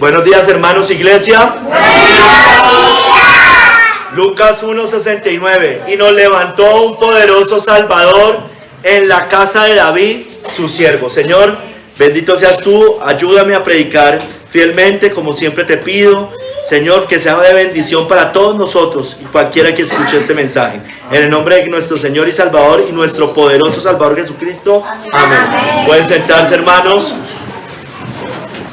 Buenos días, hermanos, iglesia. Lucas 1:69. Y nos levantó un poderoso Salvador en la casa de David, su siervo. Señor, bendito seas tú, ayúdame a predicar fielmente, como siempre te pido. Señor, que sea de bendición para todos nosotros y cualquiera que escuche este mensaje. En el nombre de nuestro Señor y Salvador y nuestro poderoso Salvador Jesucristo. Amén. Pueden sentarse, hermanos.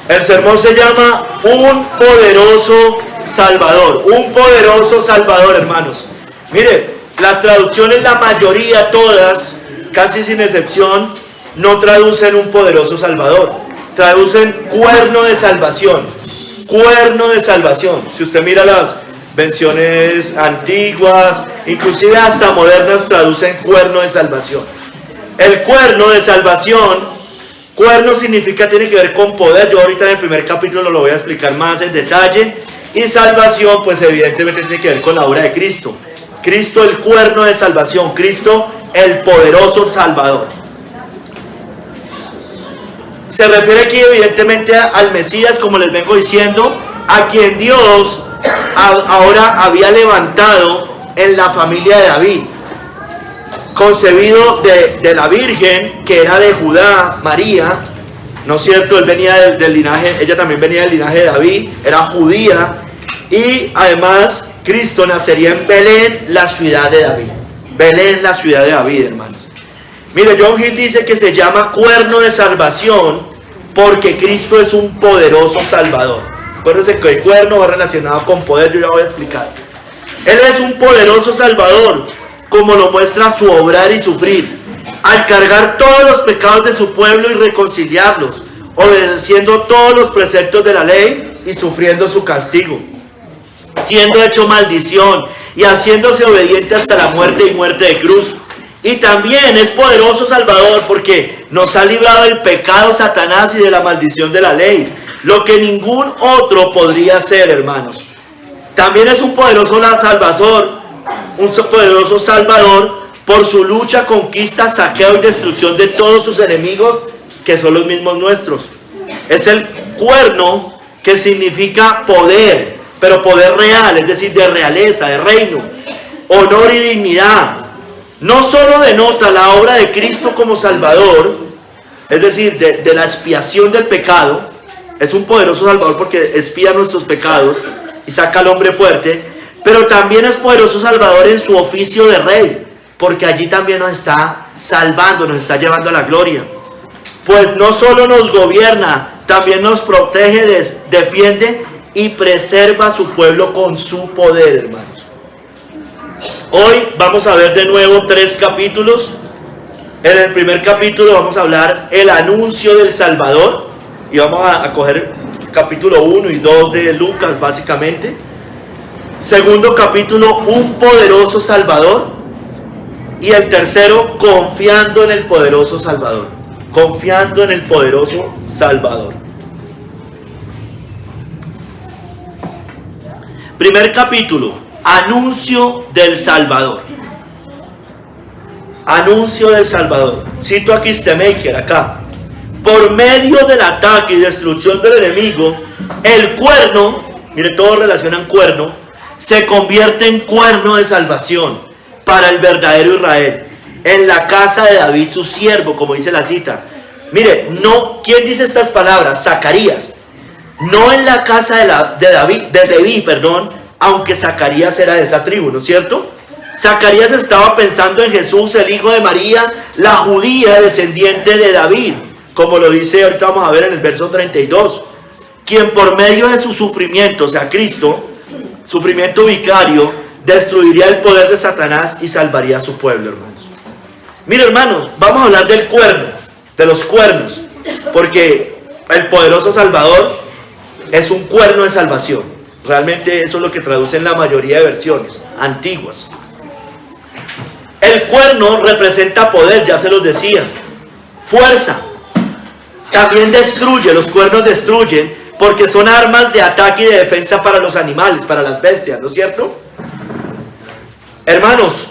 El sermón se llama Un poderoso Salvador. Un poderoso Salvador, hermanos. Mire, las traducciones, la mayoría, todas, casi sin excepción, no traducen un poderoso Salvador. Traducen cuerno de salvación. Cuerno de salvación. Si usted mira las versiones antiguas, inclusive hasta modernas, traducen cuerno de salvación. El cuerno de salvación, cuerno significa, tiene que ver con poder. Yo ahorita en el primer capítulo lo voy a explicar más en detalle. Y salvación, pues evidentemente tiene que ver con la obra de Cristo. Cristo, el cuerno de salvación. Cristo, el poderoso Salvador. Se refiere aquí evidentemente al Mesías, como les vengo diciendo, a quien Dios ahora había levantado en la familia de David, concebido de la Virgen, que era de Judá, María, ¿no es cierto? Él venía del linaje, ella también venía del linaje de David, era judía, y además Cristo nacería en Belén, la ciudad de David. Belén, la ciudad de David, hermanos. Mire, John Hill dice que se llama cuerno de salvación porque Cristo es un poderoso Salvador. Acuérdense que el cuerno va relacionado con poder, yo ya voy a explicar. Él es un poderoso Salvador, como lo muestra su obrar y sufrir, al cargar todos los pecados de su pueblo y reconciliarlos, obedeciendo todos los preceptos de la ley y sufriendo su castigo, siendo hecho maldición y haciéndose obediente hasta la muerte y muerte de cruz. Y también es poderoso Salvador porque nos ha librado del pecado, Satanás, y de la maldición de la ley, lo que ningún otro podría hacer, hermanos. También es un poderoso Salvador por su lucha, conquista, saqueo y destrucción de todos sus enemigos, que son los mismos nuestros. Es el cuerno, que significa poder, pero poder real, es decir, de realeza, de reino, honor y dignidad. No solo denota la obra de Cristo como Salvador, es decir, de la expiación del pecado. Es un poderoso Salvador porque expía nuestros pecados y saca al hombre fuerte, pero también es poderoso Salvador en su oficio de rey, porque allí también nos está salvando, nos está llevando a la gloria. Pues no solo nos gobierna, también nos protege, defiende y preserva a su pueblo con su poder, hermanos. Hoy vamos a ver de nuevo 3 capítulos. En el primer capítulo vamos a hablar el anuncio del Salvador. Y vamos a coger capítulo 1 y 2 de Lucas básicamente. Segundo capítulo, un poderoso Salvador. Y el tercero, confiando en el poderoso Salvador. Confiando en el poderoso Salvador. Primer capítulo. Anuncio del Salvador. Anuncio del Salvador. Cito aquí Stemaker, acá. Por medio del ataque y destrucción del enemigo, el cuerno, mire, todos relacionan cuerno, se convierte en cuerno de salvación para el verdadero Israel, en la casa de David su siervo, como dice la cita. Mire, no, ¿quién dice estas palabras? Zacarías. No en la casa de David, aunque Zacarías era de esa tribu, ¿no es cierto? Zacarías estaba pensando en Jesús, el hijo de María, la judía descendiente de David, como lo dice, ahorita vamos a ver en el verso 32, quien por medio de su sufrimiento, o sea, Cristo, sufrimiento vicario, destruiría el poder de Satanás y salvaría a su pueblo, hermanos. Mire, hermanos, vamos a hablar del cuerno, de los cuernos, porque el poderoso Salvador es un cuerno de salvación. Realmente eso es lo que traducen la mayoría de versiones antiguas. El cuerno representa poder, ya se los decía, fuerza. También destruye, los cuernos destruyen, porque son armas de ataque y de defensa para los animales, para las bestias, ¿no es cierto? Hermanos,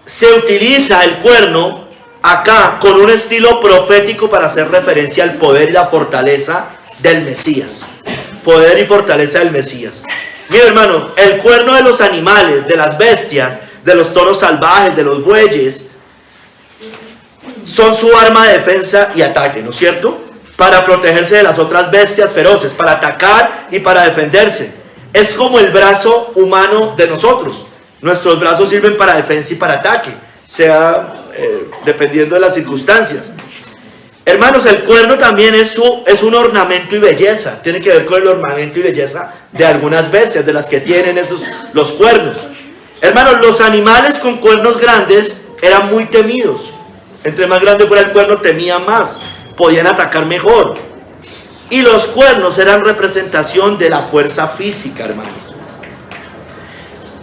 se utiliza el cuerno acá con un estilo profético para hacer referencia al poder y la fortaleza del Mesías. poder y fortaleza del Mesías. Mira, hermano, el cuerno de los animales, de las bestias, de los toros salvajes, de los bueyes, son su arma de defensa y ataque, ¿no es cierto? Para protegerse de las otras bestias feroces, para atacar y para defenderse. Es como el brazo humano de nosotros. Nuestros brazos sirven para defensa y para ataque, sea dependiendo de las circunstancias. Hermanos, el cuerno también es un ornamento y belleza. Tiene que ver con el ornamento y belleza de algunas bestias, de las que tienen los cuernos. Hermanos, los animales con cuernos grandes eran muy temidos. Entre más grande fuera el cuerno, temían más, podían atacar mejor. Y los cuernos eran representación de la fuerza física, hermanos.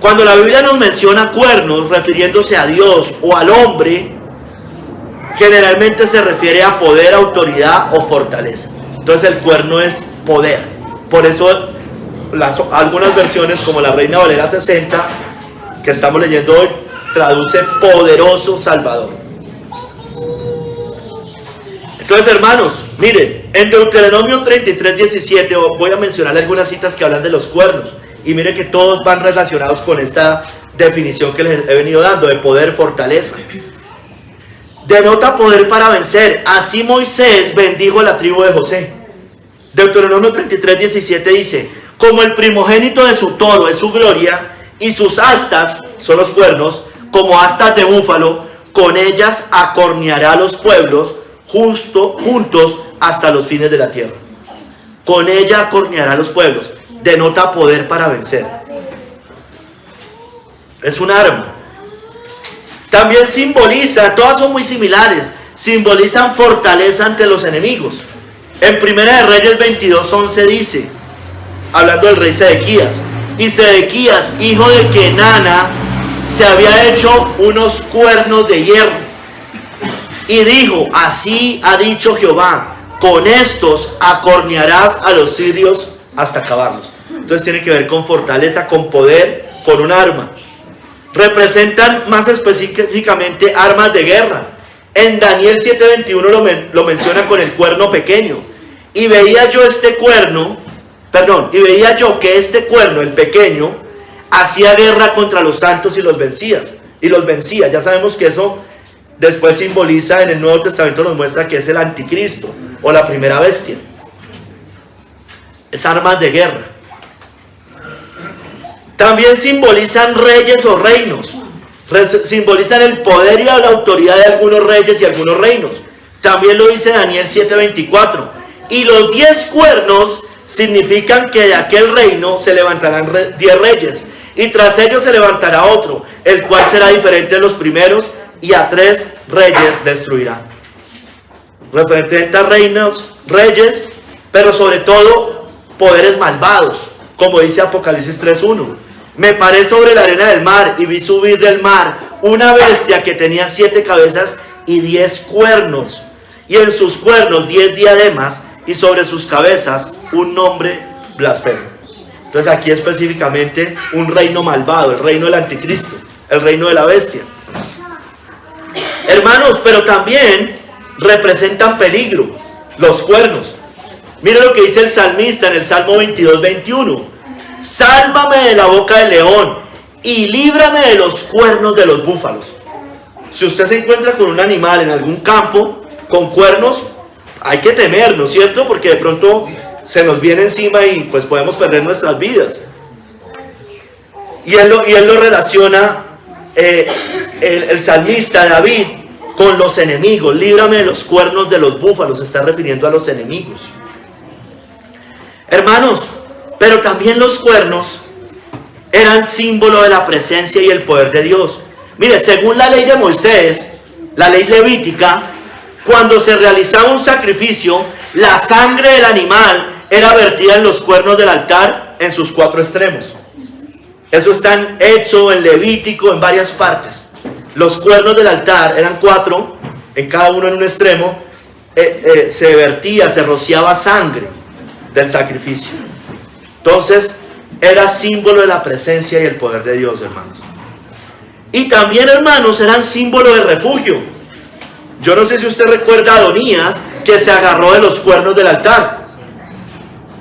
Cuando la Biblia nos menciona cuernos, refiriéndose a Dios o al hombre, generalmente se refiere a poder, autoridad o fortaleza. Entonces el cuerno es poder. Por eso algunas versiones, como la Reina Valera 60, que estamos leyendo hoy, traduce poderoso Salvador. Entonces, hermanos, miren, en Deuteronomio 33:17 voy a mencionar algunas citas que hablan de los cuernos. Y miren que todos van relacionados con esta definición que les he venido dando de poder, fortaleza. Denota poder para vencer. Así Moisés bendijo a la tribu de José. Deuteronomio 33:17 dice: como el primogénito de su toro es su gloria, y sus astas, son los cuernos, como astas de búfalo, con ellas acorneará a los pueblos juntos hasta los fines de la tierra. Con ella acorneará a los pueblos. Denota poder para vencer. Es un arma. También simboliza, todas son muy similares, simbolizan fortaleza ante los enemigos. En Primera de Reyes 22:11 dice, hablando del rey Sedequías: y Sedequías, hijo de Kenana, se había hecho unos cuernos de hierro y dijo: así ha dicho Jehová, con estos acornearás a los sirios hasta acabarlos. Entonces tiene que ver con fortaleza, con poder, con un arma. Representan más específicamente armas de guerra. En Daniel 7:21 lo menciona con el cuerno pequeño. Y veía yo que este cuerno, el pequeño, hacía guerra contra los santos y los vencía. Ya sabemos que eso después simboliza, en el Nuevo Testamento nos muestra que es el anticristo o la primera bestia. Es armas de guerra. También simbolizan reyes o reinos. Simbolizan el poder y la autoridad de algunos reyes y algunos reinos. También lo dice Daniel 7:24. Y los 10 cuernos significan que de aquel reino se levantarán 10 reyes. Y tras ellos se levantará otro, el cual será diferente de los primeros, y a 3 reyes destruirá. Representa reinos, reyes, pero sobre todo poderes malvados, como dice Apocalipsis 3:1. Me paré sobre la arena del mar y vi subir del mar una bestia que tenía 7 cabezas y 10 cuernos, y en sus cuernos 10 diademas, y sobre sus cabezas un nombre blasfemo. Entonces aquí específicamente un reino malvado, el reino del anticristo, el reino de la bestia. Hermanos, pero también representan peligro, los cuernos. Mira lo que dice el salmista en el Salmo 22:21. Sálvame de la boca del león y líbrame de los cuernos de los búfalos. Si usted se encuentra con un animal en algún campo con cuernos, hay que temer, ¿no es cierto? Porque de pronto se nos viene encima y pues podemos perder nuestras vidas. Y él lo relaciona, el salmista David, con los enemigos. Líbrame de los cuernos de los búfalos. Se está refiriendo a los enemigos. Hermanos, pero también los cuernos eran símbolo de la presencia y el poder de Dios. Mire, según la ley de Moisés, la ley levítica, cuando se realizaba un sacrificio, la sangre del animal era vertida en los cuernos del altar en sus 4 extremos. Eso está en Éxodo, en Levítico, en varias partes. Los cuernos del altar eran 4, en cada uno en un extremo. Se vertía, se rociaba sangre del sacrificio. Entonces era símbolo de la presencia y el poder de Dios, hermanos. Y también, hermanos, eran símbolo de refugio. Yo no sé si usted recuerda a Adonías, que se agarró de los cuernos del altar.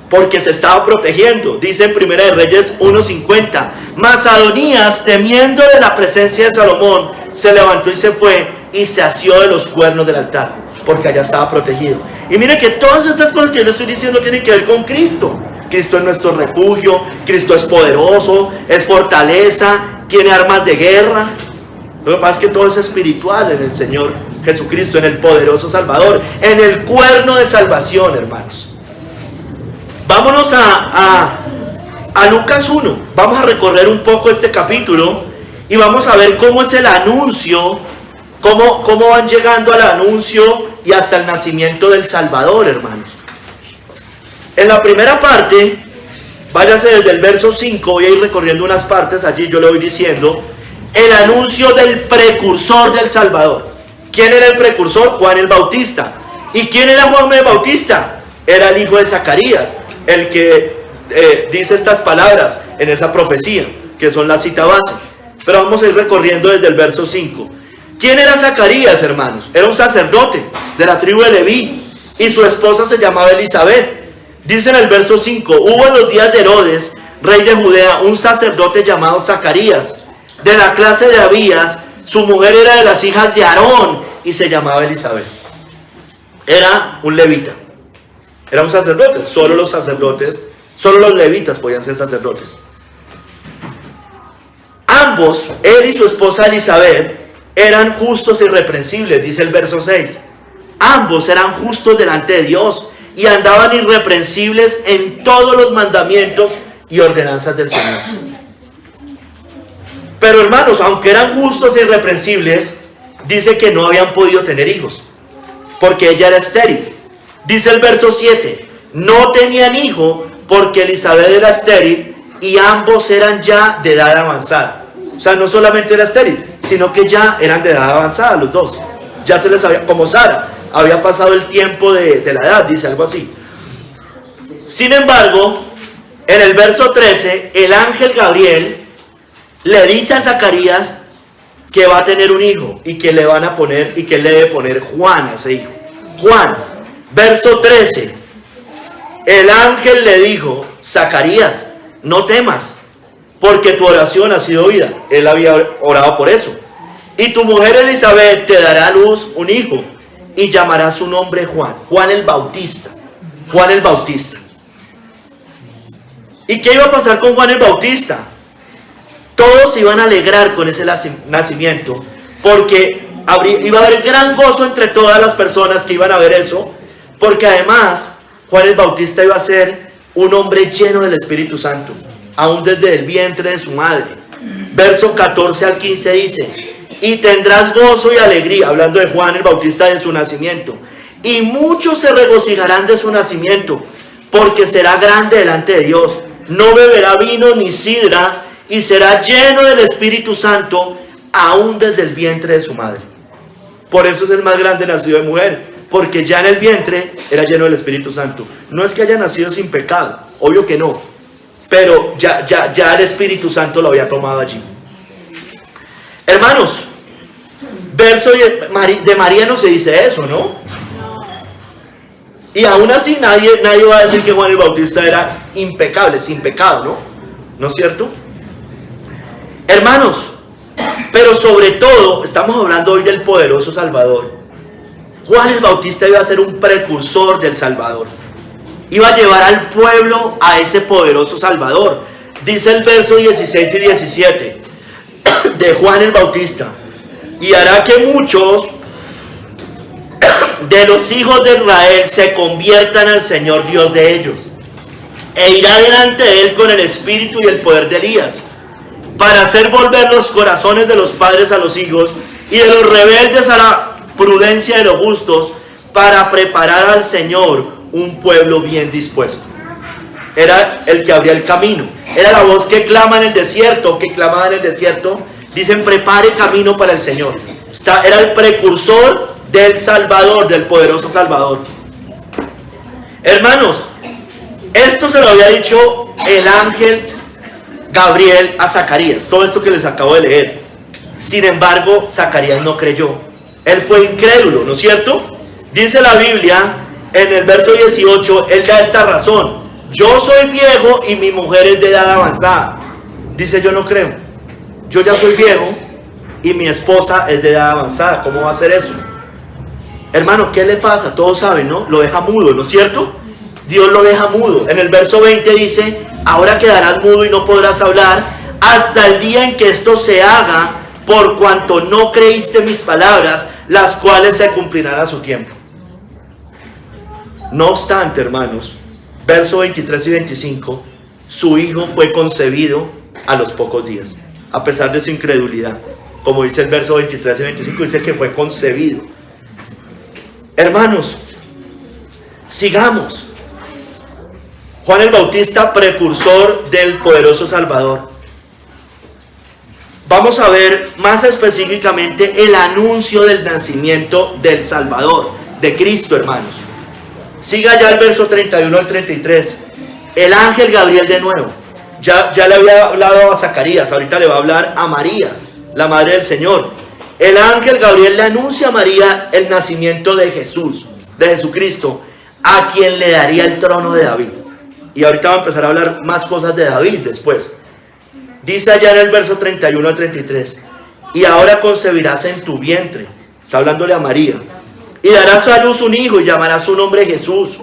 porque se estaba protegiendo. Dice en Primera de Reyes 1:50, mas Adonías, temiendo de la presencia de Salomón, se levantó y se fue y se asió de los cuernos del altar, porque allá estaba protegido. Y mire que todas estas cosas que yo le estoy diciendo tienen que ver con Cristo. Cristo es nuestro refugio, Cristo es poderoso, es fortaleza, tiene armas de guerra. Lo que pasa es que todo es espiritual en el Señor Jesucristo, en el poderoso Salvador, en el cuerno de salvación, hermanos. Vámonos a Lucas 1. Vamos a recorrer un poco este capítulo y vamos a ver cómo es el anuncio, cómo van llegando al anuncio y hasta el nacimiento del Salvador, hermanos. En la primera parte, váyase desde el verso 5, voy a ir recorriendo unas partes, allí yo le voy diciendo, el anuncio del precursor del Salvador. ¿Quién era el precursor? Juan el Bautista. ¿Y quién era Juan el Bautista? Era el hijo de Zacarías, el que dice estas palabras en esa profecía, que son la cita base. Pero vamos a ir recorriendo desde el verso 5. ¿Quién era Zacarías, hermanos? Era un sacerdote de la tribu de Leví, y su esposa se llamaba Elizabeth. Dice en el verso 5, hubo en los días de Herodes, rey de Judea, un sacerdote llamado Zacarías, de la clase de Abías. Su mujer era de las hijas de Aarón y se llamaba Elizabeth. Era un levita. Era un sacerdote. Solo los levitas podían ser sacerdotes. Ambos, él y su esposa Elizabeth, eran justos e irreprensibles, dice el verso 6. Ambos eran justos delante de Dios y andaban irreprensibles en todos los mandamientos y ordenanzas del Señor. Pero hermanos, aunque eran justos e irreprensibles, dice que no habían podido tener hijos, porque ella era estéril. Dice el verso 7, no tenían hijo porque Elizabeth era estéril y ambos eran ya de edad avanzada. O sea, no solamente era estéril, sino que ya eran de edad avanzada los dos. Ya se les había, como Sara, había pasado el tiempo de la edad, dice algo así. Sin embargo, en el verso 13, el ángel Gabriel le dice a Zacarías que va a tener un hijo y que le van a poner, y que él le debe poner Juan a ese hijo. Juan, verso 13, el ángel le dijo, Zacarías, no temas, porque tu oración ha sido oída. Él había orado por eso. Y tu mujer Elizabeth te dará a luz un hijo y llamará su nombre Juan. Juan el Bautista. Juan el Bautista. ¿Y qué iba a pasar con Juan el Bautista? Todos se iban a alegrar con ese nacimiento, porque iba a haber gran gozo entre todas las personas que iban a ver eso, porque además Juan el Bautista iba a ser un hombre lleno del Espíritu Santo, aún desde el vientre de su madre. Verso 14 al 15 dice, y tendrás gozo y alegría, hablando de Juan el Bautista, de su nacimiento, y muchos se regocijarán de su nacimiento, porque será grande delante de Dios, no beberá vino ni sidra, y será lleno del Espíritu Santo, aún desde el vientre de su madre. Por eso es el más grande nacido de mujer, porque ya en el vientre era lleno del Espíritu Santo. No es que haya nacido sin pecado, obvio que no, pero ya el Espíritu Santo lo había tomado allí. Hermanos, verso de María no se dice eso, ¿no? Y aún así nadie va a decir que Juan el Bautista era impecable, sin pecado, ¿no? ¿No es cierto? Hermanos, pero sobre todo, estamos hablando hoy del poderoso Salvador. Juan el Bautista iba a ser un precursor del Salvador. Iba a llevar al pueblo a ese poderoso Salvador. Dice el verso 16 y 17 de Juan el Bautista. Y hará que muchos de los hijos de Israel se conviertan al Señor Dios de ellos. E irá delante de él con el espíritu y el poder de Elías, para hacer volver los corazones de los padres a los hijos y de los rebeldes a la prudencia de los justos, para preparar al Señor un pueblo bien dispuesto. Era el que abría el camino. Era la voz que clama en el desierto, que clamaba en el desierto. Dicen, prepare camino para el Señor. Era el precursor del Salvador, del poderoso Salvador. Hermanos, esto se lo había dicho el ángel Gabriel a Zacarías, todo esto que les acabo de leer. Sin embargo, Zacarías no creyó. Él fue incrédulo, ¿no es cierto? Dice la Biblia en el verso 18, él da esta razón. Yo soy viejo y mi mujer es de edad avanzada. Dice, yo no creo. Yo ya soy viejo y mi esposa es de edad avanzada. ¿Cómo va a ser eso? Hermano, ¿qué le pasa? Todos saben, ¿no? Lo deja mudo, ¿no es cierto? Dios lo deja mudo. En el verso 20 dice, ahora quedarás mudo y no podrás hablar hasta el día en que esto se haga, por cuanto no creíste mis palabras, las cuales se cumplirán a su tiempo. No obstante, hermanos, verso 23 y 25, su hijo fue concebido a los pocos días, a pesar de su incredulidad. Como dice el verso 23 y 25, dice que fue concebido. Hermanos, sigamos. Juan el Bautista, precursor del poderoso Salvador. Vamos a ver más específicamente el anuncio del nacimiento del Salvador, de Cristo, hermanos. Siga ya el verso 31 al 33. El ángel Gabriel de nuevo. Ya le había hablado a Zacarías, ahorita le va a hablar a María, la madre del Señor. El ángel Gabriel le anuncia a María el nacimiento de Jesús, de Jesucristo, a quien le daría el trono de David. Y ahorita va a empezar a hablar más cosas de David después. Dice allá en el verso 31 al 33, y ahora concebirás en tu vientre, está hablándole a María, y darás a luz un hijo y llamarás su nombre Jesús.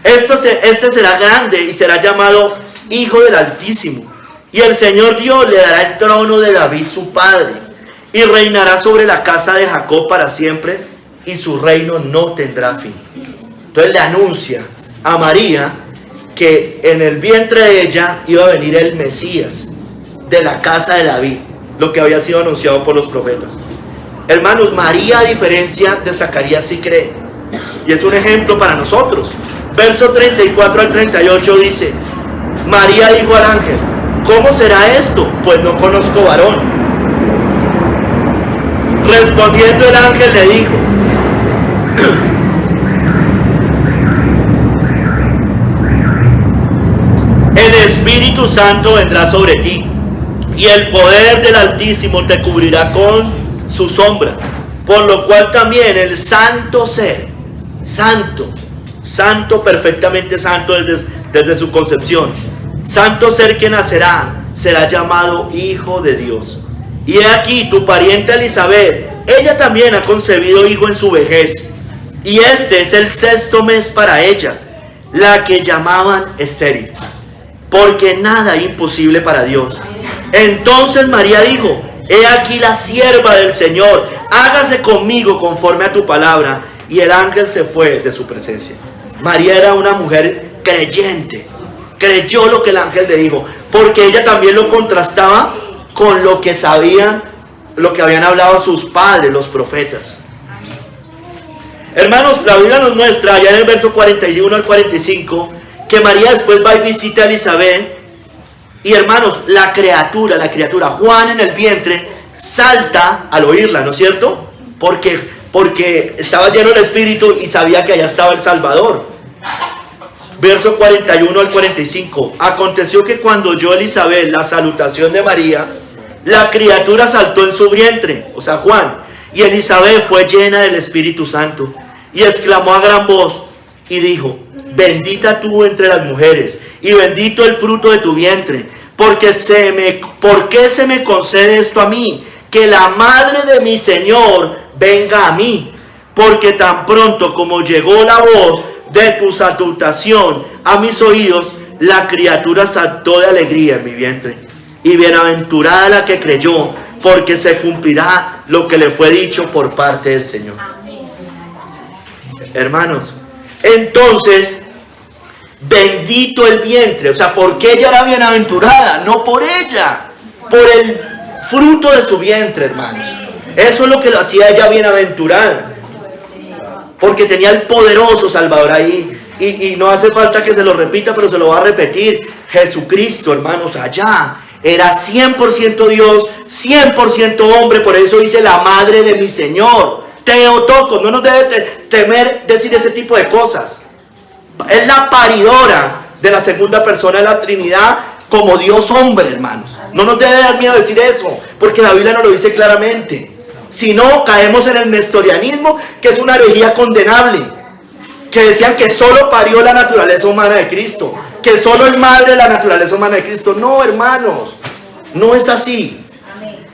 Este será grande y será llamado Hijo del Altísimo. Y el Señor Dios le dará el trono de David su padre, y reinará sobre la casa de Jacob para siempre, y su reino no tendrá fin. Entonces le anuncia a María que en el vientre de ella iba a venir el Mesías de la casa de David, lo que había sido anunciado por los profetas. Hermanos, María, a diferencia de Zacarías, sí cree, y es un ejemplo para nosotros. Verso 34 al 38 dice, María dijo al ángel, ¿cómo será esto? Pues no conozco varón. Respondiendo el ángel le dijo, el Espíritu Santo vendrá sobre ti, y el poder del Altísimo te cubrirá con su sombra, por lo cual también el santo ser, santo, perfectamente santo desde su concepción, santo ser que nacerá, será llamado Hijo de Dios. Y he aquí tu pariente Elizabeth, ella también ha concebido hijo en su vejez, y este es el 6º mes para ella, la que llamaban estéril, porque nada hay imposible para Dios. Entonces María dijo, he aquí la sierva del Señor, hágase conmigo conforme a tu palabra. Y el ángel se fue de su presencia. María era una mujer creyente, creyó lo que el ángel le dijo, porque ella también lo contrastaba con lo que sabían, lo que habían hablado sus padres, los profetas. Hermanos, la Biblia nos muestra allá en el verso 41 al 45 que María después va y visita a Elizabeth. Y hermanos, la criatura, Juan en el vientre, salta al oírla, ¿no es cierto? Porque estaba lleno del Espíritu y sabía que allá estaba el Salvador. Verso 41 al 45. Aconteció que cuando oyó Elizabeth la salutación de María, la criatura saltó en su vientre, o sea Juan, y Elizabeth fue llena del Espíritu Santo, y exclamó a gran voz, y dijo, bendita tú entre las mujeres, y bendito el fruto de tu vientre, ¿por qué se me concede esto a mí? Que la madre de mi Señor venga a mí, porque tan pronto como llegó la voz de tu salutación a mis oídos, la criatura saltó de alegría en mi vientre. Y bienaventurada la que creyó, porque se cumplirá lo que le fue dicho por parte del Señor. Hermanos, entonces, bendito el vientre, o sea, ¿por qué ella era bienaventurada? No por ella, por el fruto de su vientre, hermanos. Eso es lo que lo hacía ella bienaventurada, porque tenía el poderoso Salvador ahí. Y no hace falta que se lo repita, pero se lo va a repetir. Jesucristo, hermanos, allá era 100% Dios, 100% hombre. Por eso dice la madre de mi Señor, Teotocos. No nos debe temer decir ese tipo de cosas. Es la paridora de la segunda persona de la Trinidad como Dios hombre, hermanos. No nos debe dar miedo decir eso, porque la Biblia nos lo dice claramente. Si no, caemos en el nestorianismo, que es una herejía condenable, que decían que solo parió la naturaleza humana de Cristo. que solo es madre de la naturaleza humana de Cristo. No, hermanos, no es así.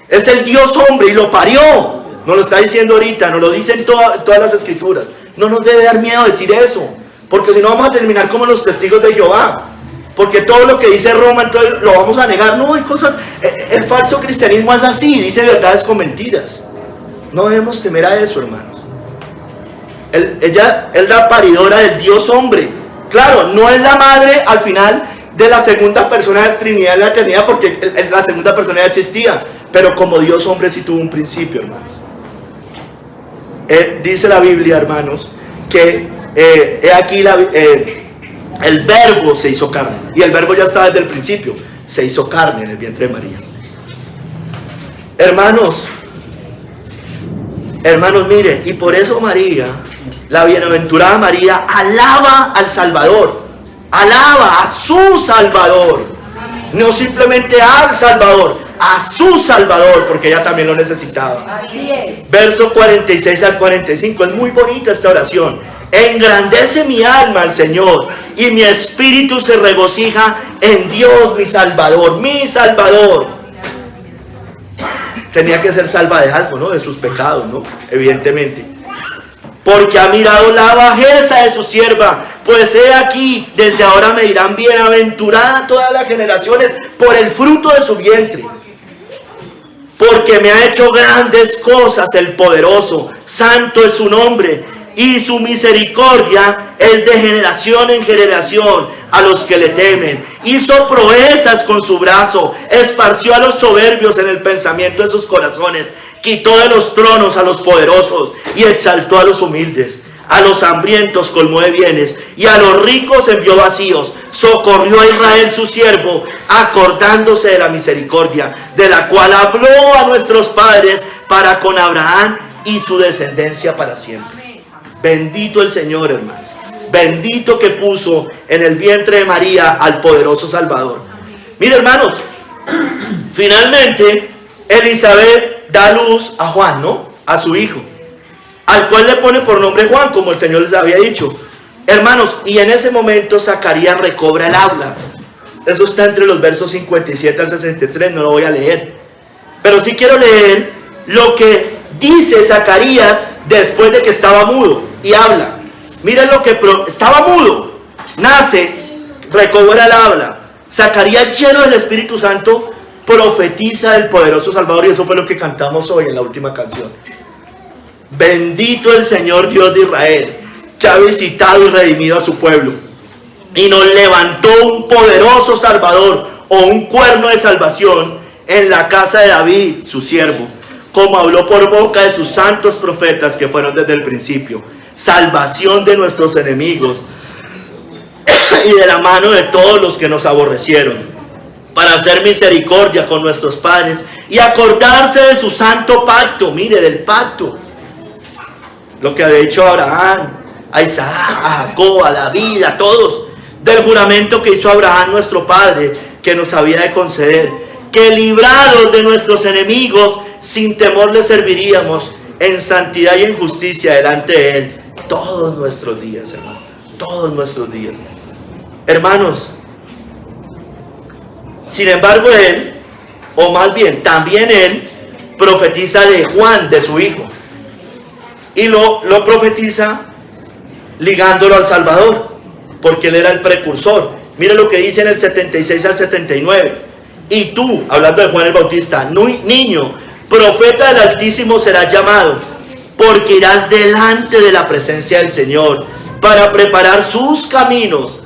Es el Dios hombre y lo parió. Nos lo está diciendo ahorita, nos lo dicen todas las escrituras. No nos debe dar miedo decir eso, porque si no vamos a terminar como los testigos de Jehová. Porque todo lo que dice Roma, entonces lo vamos a negar. No, hay cosas, el falso cristianismo es así, dice verdades con mentiras. No debemos temer a eso, hermanos. Ella es la paridora del Dios hombre. Claro, no es la madre al final de la segunda persona de la Trinidad en la eternidad, porque la segunda persona ya existía. Pero como Dios hombre sí tuvo un principio, hermanos. Dice la Biblia, hermanos, que he aquí el verbo se hizo carne. Y el verbo ya estaba desde el principio. Se hizo carne en el vientre de María. Hermanos, mire, y por eso María, la bienaventurada María, alaba al Salvador. Alaba a su Salvador. No simplemente al Salvador, a su Salvador, porque ella también lo necesitaba. Así es. Verso 46 al 45, es muy bonita esta oración. Engrandece mi alma al Señor, y mi espíritu se regocija en Dios mi Salvador, mi Salvador. Tenía que ser salva de algo, ¿no? De sus pecados, ¿no? Evidentemente. Porque ha mirado la bajeza de su sierva, pues he aquí, desde ahora me dirán bienaventurada todas las generaciones por el fruto de su vientre. Porque me ha hecho grandes cosas el poderoso, santo es su nombre, y su misericordia es de generación en generación a los que le temen. Hizo proezas con su brazo, esparció a los soberbios en el pensamiento de sus corazones. Quitó de los tronos a los poderosos y exaltó a los humildes. A los hambrientos colmó de bienes y a los ricos envió vacíos. Socorrió a Israel su siervo, acordándose de la misericordia, de la cual habló a nuestros padres para con Abraham y su descendencia para siempre. Bendito el Señor, hermanos. Bendito que puso en el vientre de María al poderoso Salvador. Mire, hermanos, finalmente Elizabeth da luz a Juan, ¿no? A su hijo, al cual le pone por nombre Juan, como el Señor les había dicho. Hermanos, y en ese momento Zacarías recobra el habla. Eso está entre los versos 57 al 63, no lo voy a leer. Pero sí quiero leer lo que dice Zacarías después de que estaba mudo y habla. Miren lo que estaba mudo, nace, recobra el habla. Zacarías, lleno del Espíritu Santo, profetiza el poderoso Salvador, y eso fue lo que cantamos hoy en la última canción. Bendito el Señor Dios de Israel, que ha visitado y redimido a su pueblo, y nos levantó un poderoso Salvador, o un cuerno de salvación, en la casa de David, su siervo, como habló por boca de sus santos profetas que fueron desde el principio. Salvación de nuestros enemigos y de la mano de todos los que nos aborrecieron, para hacer misericordia con nuestros padres y acordarse de su santo pacto. Mire, del pacto, lo que había hecho Abraham, a Isaac, a Jacob, a David, a todos, del juramento que hizo Abraham nuestro padre, que nos había de conceder, que librados de nuestros enemigos, sin temor le serviríamos en santidad y en justicia delante de él todos nuestros días, hermanos, todos nuestros días. Hermanos, sin embargo él, o más bien también él, profetiza de Juan, de su hijo, y lo profetiza ligándolo al Salvador, porque él era el precursor. Mire lo que dice en el 76 al 79. Y tú, hablando de Juan el Bautista, niño, profeta del Altísimo serás llamado, porque irás delante de la presencia del Señor, para preparar sus caminos,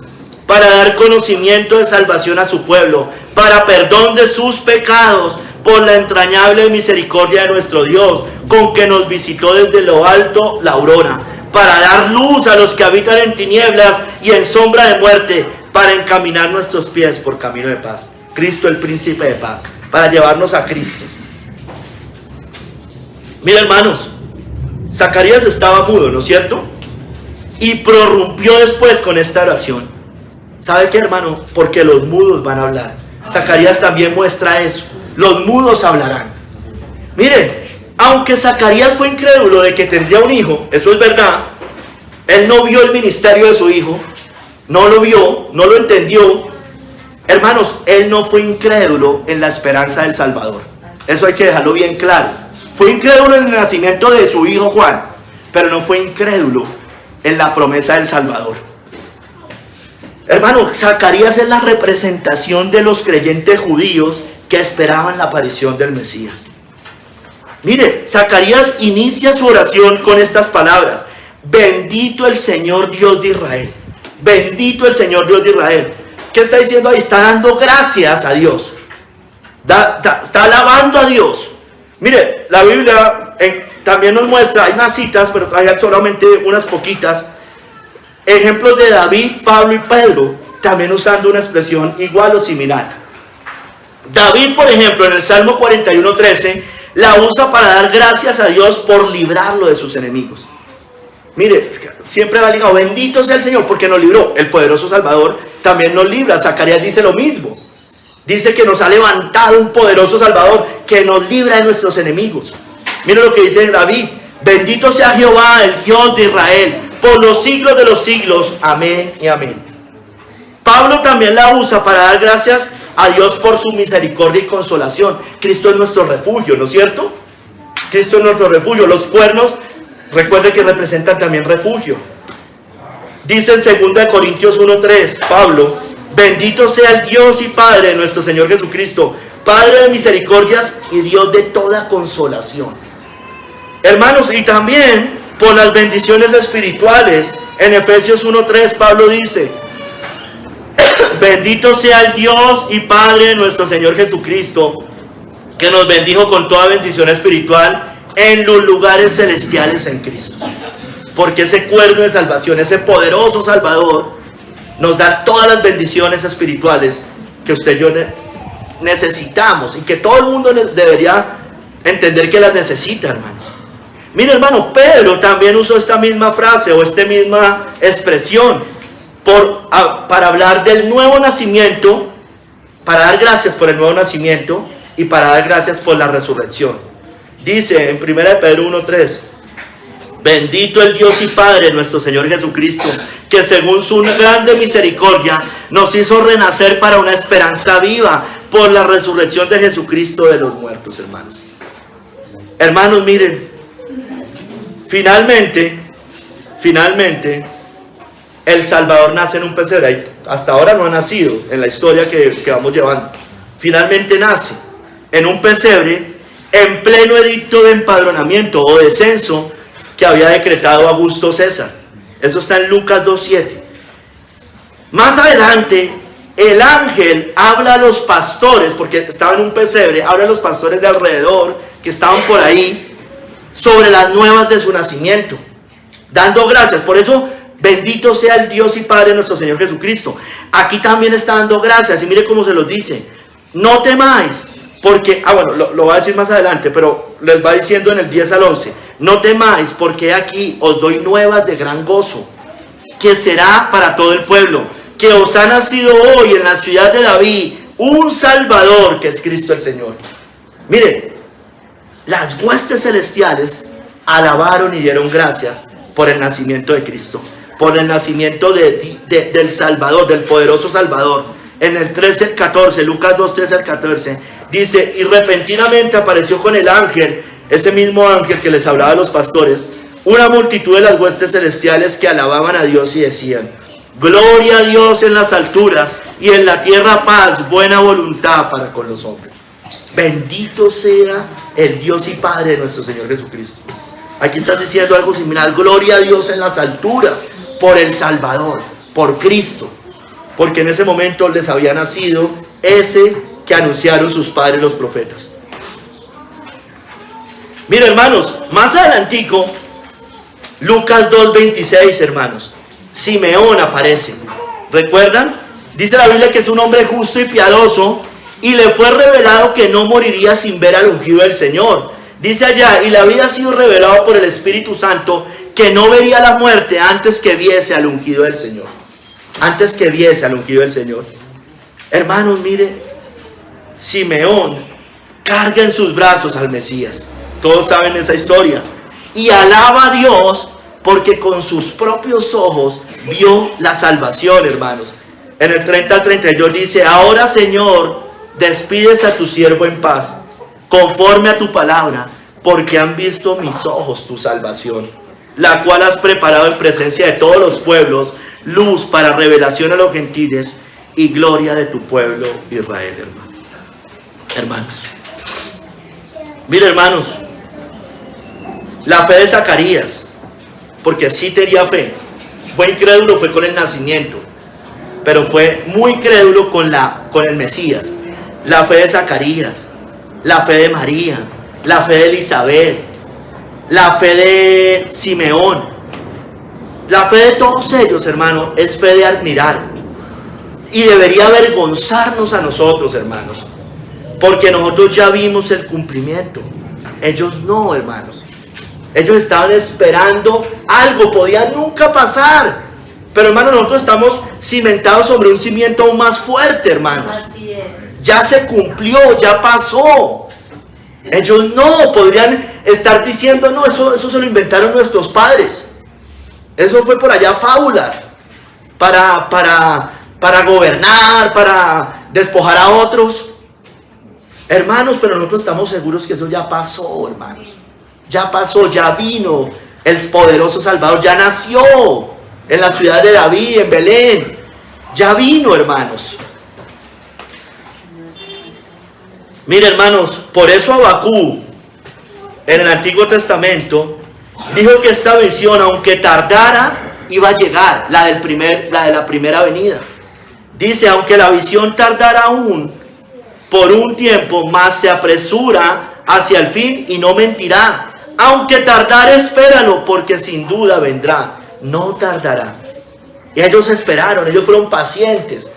para dar conocimiento de salvación a su pueblo, para perdón de sus pecados, por la entrañable misericordia de nuestro Dios, con que nos visitó desde lo alto la aurora, para dar luz a los que habitan en tinieblas y en sombra de muerte, para encaminar nuestros pies por camino de paz. Cristo, el príncipe de paz, para llevarnos a Cristo. Mira, hermanos, Zacarías estaba mudo, ¿no es cierto? Y prorrumpió después con esta oración. ¿Sabe qué, hermano? Porque los mudos van a hablar. Zacarías también muestra eso. Los mudos hablarán. Mire, aunque Zacarías fue incrédulo de que tendría un hijo, eso es verdad, él no vio el ministerio de su hijo, no lo vio, no lo entendió, hermanos, él no fue incrédulo en la esperanza del Salvador. Eso hay que dejarlo bien claro. Fue incrédulo en el nacimiento de su hijo Juan, pero no fue incrédulo en la promesa del Salvador. Hermano, Zacarías es la representación de los creyentes judíos que esperaban la aparición del Mesías. Mire, Zacarías inicia su oración con estas palabras: bendito el Señor Dios de Israel. Bendito el Señor Dios de Israel. ¿Qué está diciendo ahí? Está dando gracias a Dios. Está alabando a Dios. Mire, la Biblia también nos muestra, hay unas citas, pero hay solamente unas poquitas, ejemplos de David, Pablo y Pedro, también usando una expresión igual o similar. David, por ejemplo, en el Salmo 41:13, la usa para dar gracias a Dios por librarlo de sus enemigos. Mire, siempre va ligado, bendito sea el Señor, porque nos libró. El poderoso Salvador también nos libra. Zacarías dice lo mismo. Dice que nos ha levantado un poderoso Salvador que nos libra de nuestros enemigos. Mire lo que dice David: bendito sea Jehová, el Dios de Israel, por los siglos de los siglos. Amén y amén. Pablo también la usa para dar gracias a Dios por su misericordia y consolación. Cristo es nuestro refugio, ¿no es cierto? Cristo es nuestro refugio. Los cuernos, recuerde que representan también refugio. Dice en 2 Corintios 1:3, Pablo: bendito sea el Dios y Padre de nuestro Señor Jesucristo, Padre de misericordias y Dios de toda consolación. Hermanos, y también por las bendiciones espirituales. En Efesios 1:3 Pablo dice: bendito sea el Dios y Padre de nuestro Señor Jesucristo, que nos bendijo con toda bendición espiritual en los lugares celestiales en Cristo. Porque ese cuerno de salvación, ese poderoso Salvador, nos da todas las bendiciones espirituales que usted y yo necesitamos, y que todo el mundo debería entender que las necesita, hermano. Mire, hermano, Pedro también usó esta misma frase o esta misma expresión para hablar del nuevo nacimiento, para dar gracias por el nuevo nacimiento y para dar gracias por la resurrección. Dice en 1 Pedro 1:3: bendito el Dios y Padre de nuestro Señor Jesucristo, que según su grande misericordia nos hizo renacer para una esperanza viva por la resurrección de Jesucristo de los muertos, hermanos. Hermanos, miren, finalmente, el Salvador nace en un pesebre. Hasta ahora no ha nacido en la historia que vamos llevando. Finalmente nace en un pesebre en pleno edicto de empadronamiento o de censo que había decretado Augusto César. Eso está en Lucas 2:7. Más adelante, el ángel habla a los pastores, porque estaba en un pesebre, habla a los pastores de alrededor que estaban por ahí sobre las nuevas de su nacimiento, dando gracias. Por eso, bendito sea el Dios y Padre de nuestro Señor Jesucristo. Aquí también está dando gracias, y mire cómo se los dice: no temáis, porque, lo va a decir más adelante, pero les va diciendo en el 10 al 11, no temáis, porque aquí os doy nuevas de gran gozo, que será para todo el pueblo, que os ha nacido hoy en la ciudad de David un Salvador, que es Cristo el Señor. Mire, las huestes celestiales alabaron y dieron gracias por el nacimiento de Cristo, por el nacimiento del Salvador, del poderoso Salvador. En el 13 al 14, Lucas 2, 13 al 14, dice: y repentinamente apareció con el ángel, ese mismo ángel que les hablaba a los pastores, una multitud de las huestes celestiales que alababan a Dios y decían: gloria a Dios en las alturas, y en la tierra paz, buena voluntad para con los hombres. Bendito sea el Dios y Padre de nuestro Señor Jesucristo. Aquí está diciendo algo similar: gloria a Dios en las alturas, por el Salvador, por Cristo, porque en ese momento les había nacido ese que anunciaron sus padres los profetas. Mira, hermanos, más adelantico, Lucas 2:26, hermanos, Simeón aparece. ¿Recuerdan? Dice la Biblia que es un hombre justo y piadoso, y le fue revelado que no moriría sin ver al ungido del Señor. Dice allá: y le había sido revelado por el Espíritu Santo que no vería la muerte antes que viese al ungido del Señor. Antes que viese al ungido del Señor. Hermanos, mire, Simeón carga en sus brazos al Mesías. Todos saben esa historia. Y alaba a Dios porque con sus propios ojos vio la salvación, hermanos. En el 30 al 32 dice: ahora, Señor, despides a tu siervo en paz, conforme a tu palabra, porque han visto mis ojos tu salvación, la cual has preparado en presencia de todos los pueblos, luz para revelación a los gentiles y gloria de tu pueblo Israel, hermanos. Mire, hermanos, la fe de Zacarías, porque sí tenía fe, fue incrédulo, fue con el nacimiento, pero fue muy crédulo con el Mesías. La fe de Zacarías, la fe de María, la fe de Elizabeth, la fe de Simeón, la fe de todos ellos, hermanos, es fe de admirar. Y debería avergonzarnos a nosotros, hermanos, porque nosotros ya vimos el cumplimiento. Ellos no, hermanos. Ellos estaban esperando algo, podía nunca pasar. Pero, hermanos, nosotros estamos cimentados sobre un cimiento aún más fuerte, hermanos. Así es. Ya se cumplió, ya pasó. Ellos no podrían estar diciendo: no, eso se lo inventaron nuestros padres. Eso fue por allá fábulas para gobernar, para despojar a otros. Hermanos, pero nosotros estamos seguros que eso ya pasó, hermanos. Ya pasó, ya vino el poderoso Salvador, ya nació en la ciudad de David, en Belén. Ya vino, hermanos. Mire, hermanos, por eso Habacuc en el Antiguo Testamento dijo que esta visión, aunque tardara, iba a llegar, la de la primera venida. Dice: aunque la visión tardara aún por un tiempo, más se apresura hacia el fin y no mentirá. Aunque tardara, espéralo, porque sin duda vendrá, no tardará. Y ellos esperaron, ellos fueron pacientes.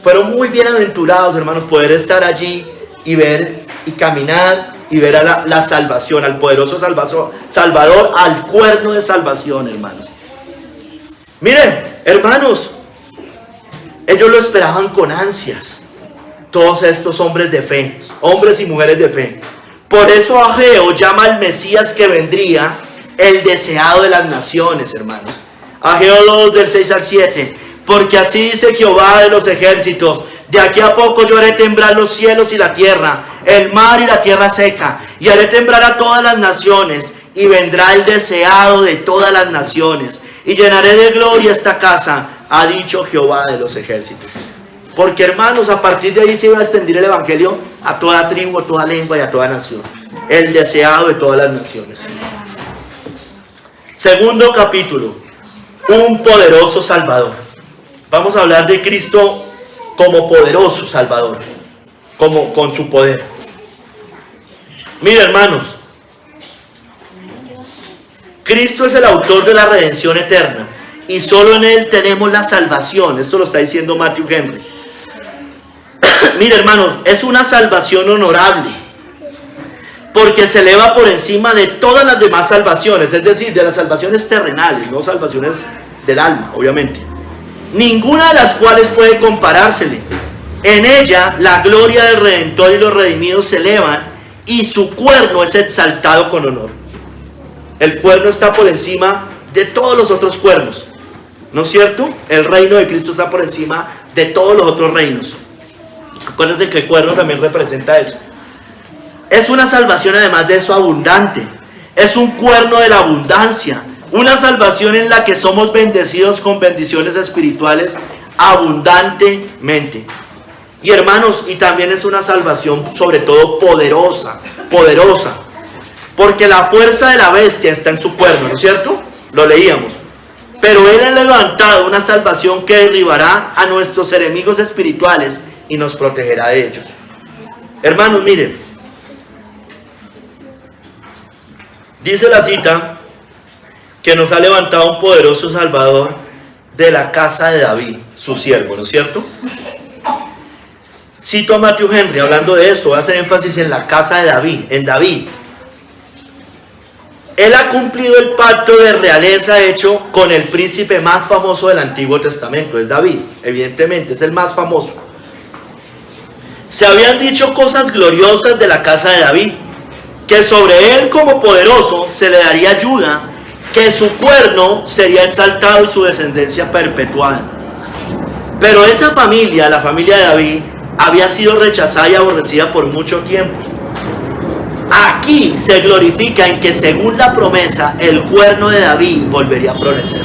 Fueron muy bienaventurados, hermanos, poder estar allí y ver y caminar y ver a la salvación, al poderoso Salvador, al cuerno de salvación, hermanos. Miren, hermanos, ellos lo esperaban con ansias. Todos estos hombres de fe, hombres y mujeres de fe. Por eso Ageo llama al Mesías que vendría el deseado de las naciones, hermanos. Ageo 2 del 6 al 7. Porque así dice Jehová de los ejércitos: de aquí a poco yo haré temblar los cielos y la tierra, el mar y la tierra seca, y haré temblar a todas las naciones, y vendrá el deseado de todas las naciones, y llenaré de gloria esta casa, ha dicho Jehová de los ejércitos. Porque, hermanos, a partir de ahí se iba a extender el evangelio a toda tribu, a toda lengua y a toda nación. El deseado de todas las naciones. Segundo capítulo: un poderoso Salvador. Vamos a hablar de Cristo como poderoso Salvador, como con su poder. Mira, hermanos, Cristo es el autor de la redención eterna y solo en Él tenemos la salvación. Esto lo está diciendo Matthew Henry. Mira, hermanos, es una salvación honorable porque se eleva por encima de todas las demás salvaciones, es decir, de las salvaciones terrenales, no salvaciones del alma, obviamente, ninguna de las cuales puede comparársele. En ella la gloria del Redentor y los redimidos se elevan y su cuerno es exaltado con honor. El cuerno está por encima de todos los otros cuernos, ¿no es cierto? El reino de Cristo está por encima de todos los otros reinos. Acuérdense que el cuerno también representa eso. Es una salvación, además de eso, abundante. Es un cuerno de la abundancia. Una salvación en la que somos bendecidos con bendiciones espirituales abundantemente. Y, hermanos, y también es una salvación sobre todo poderosa. Porque la fuerza de la bestia está en su cuerno, ¿no es cierto? Lo leíamos. Pero Él ha levantado una salvación que derribará a nuestros enemigos espirituales y nos protegerá de ellos. Hermanos, miren. Dice la cita que nos ha levantado un poderoso Salvador de la casa de David, su siervo, ¿no es cierto? Cito a Matthew Henry hablando de eso, voy a hacer énfasis en la casa de David, en David. Él ha cumplido el pacto de realeza hecho con el príncipe más famoso del Antiguo Testamento, es David, evidentemente, es el más famoso. Se habían dicho cosas gloriosas de la casa de David, que sobre él como poderoso se le daría ayuda que su cuerno sería exaltado y su descendencia perpetuada. Pero esa familia, la familia de David, había sido rechazada y aborrecida por mucho tiempo. Aquí se glorifica en que según la promesa, el cuerno de David volvería a florecer.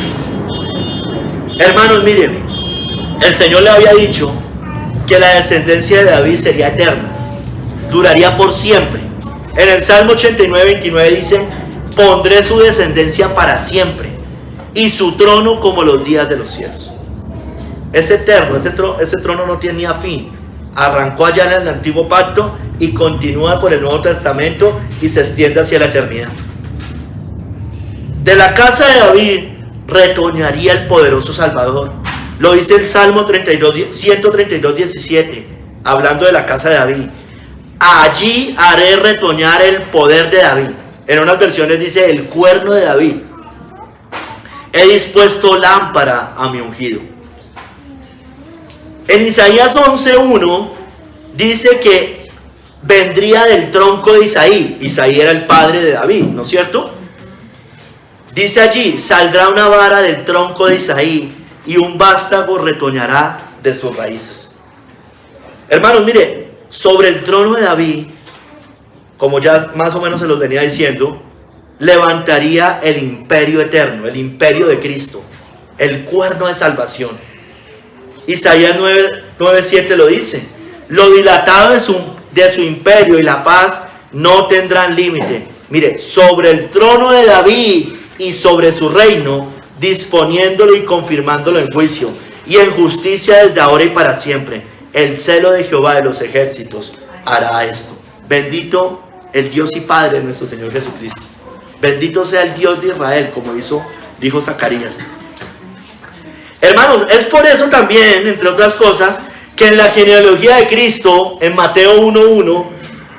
Hermanos, miren, el Señor le había dicho que la descendencia de David sería eterna, duraría por siempre. En el Salmo 89, 29 dice: pondré su descendencia para siempre y su trono como los días de los cielos. Es eterno, ese trono no tenía fin. Arrancó allá en el antiguo pacto y continúa por el Nuevo Testamento y se extiende hacia la eternidad. De la casa de David retoñaría el poderoso Salvador. Lo dice el Salmo 132, 17, hablando de la casa de David. Allí haré retoñar el poder de David. En unas versiones dice el cuerno de David. He dispuesto lámpara a mi ungido. En Isaías 11:1 dice que vendría del tronco de Isaí. Isaí era el padre de David, ¿no es cierto? Dice allí: saldrá una vara del tronco de Isaí y un vástago retoñará de sus raíces. Hermanos, mire, sobre el trono de David, como ya más o menos se los venía diciendo, levantaría el imperio eterno, el imperio de Cristo, el cuerno de salvación. Isaías 9:7 lo dice: lo dilatado de su imperio y la paz no tendrán límite. Mire, sobre el trono de David y sobre su reino, disponiéndolo y confirmándolo en juicio y en justicia desde ahora y para siempre. El celo de Jehová de los ejércitos hará esto. Bendito el Dios y Padre de nuestro Señor Jesucristo. Bendito sea el Dios de Israel, como dijo Zacarías. Hermanos, es por eso también, entre otras cosas, que en la genealogía de Cristo, en Mateo 1:1,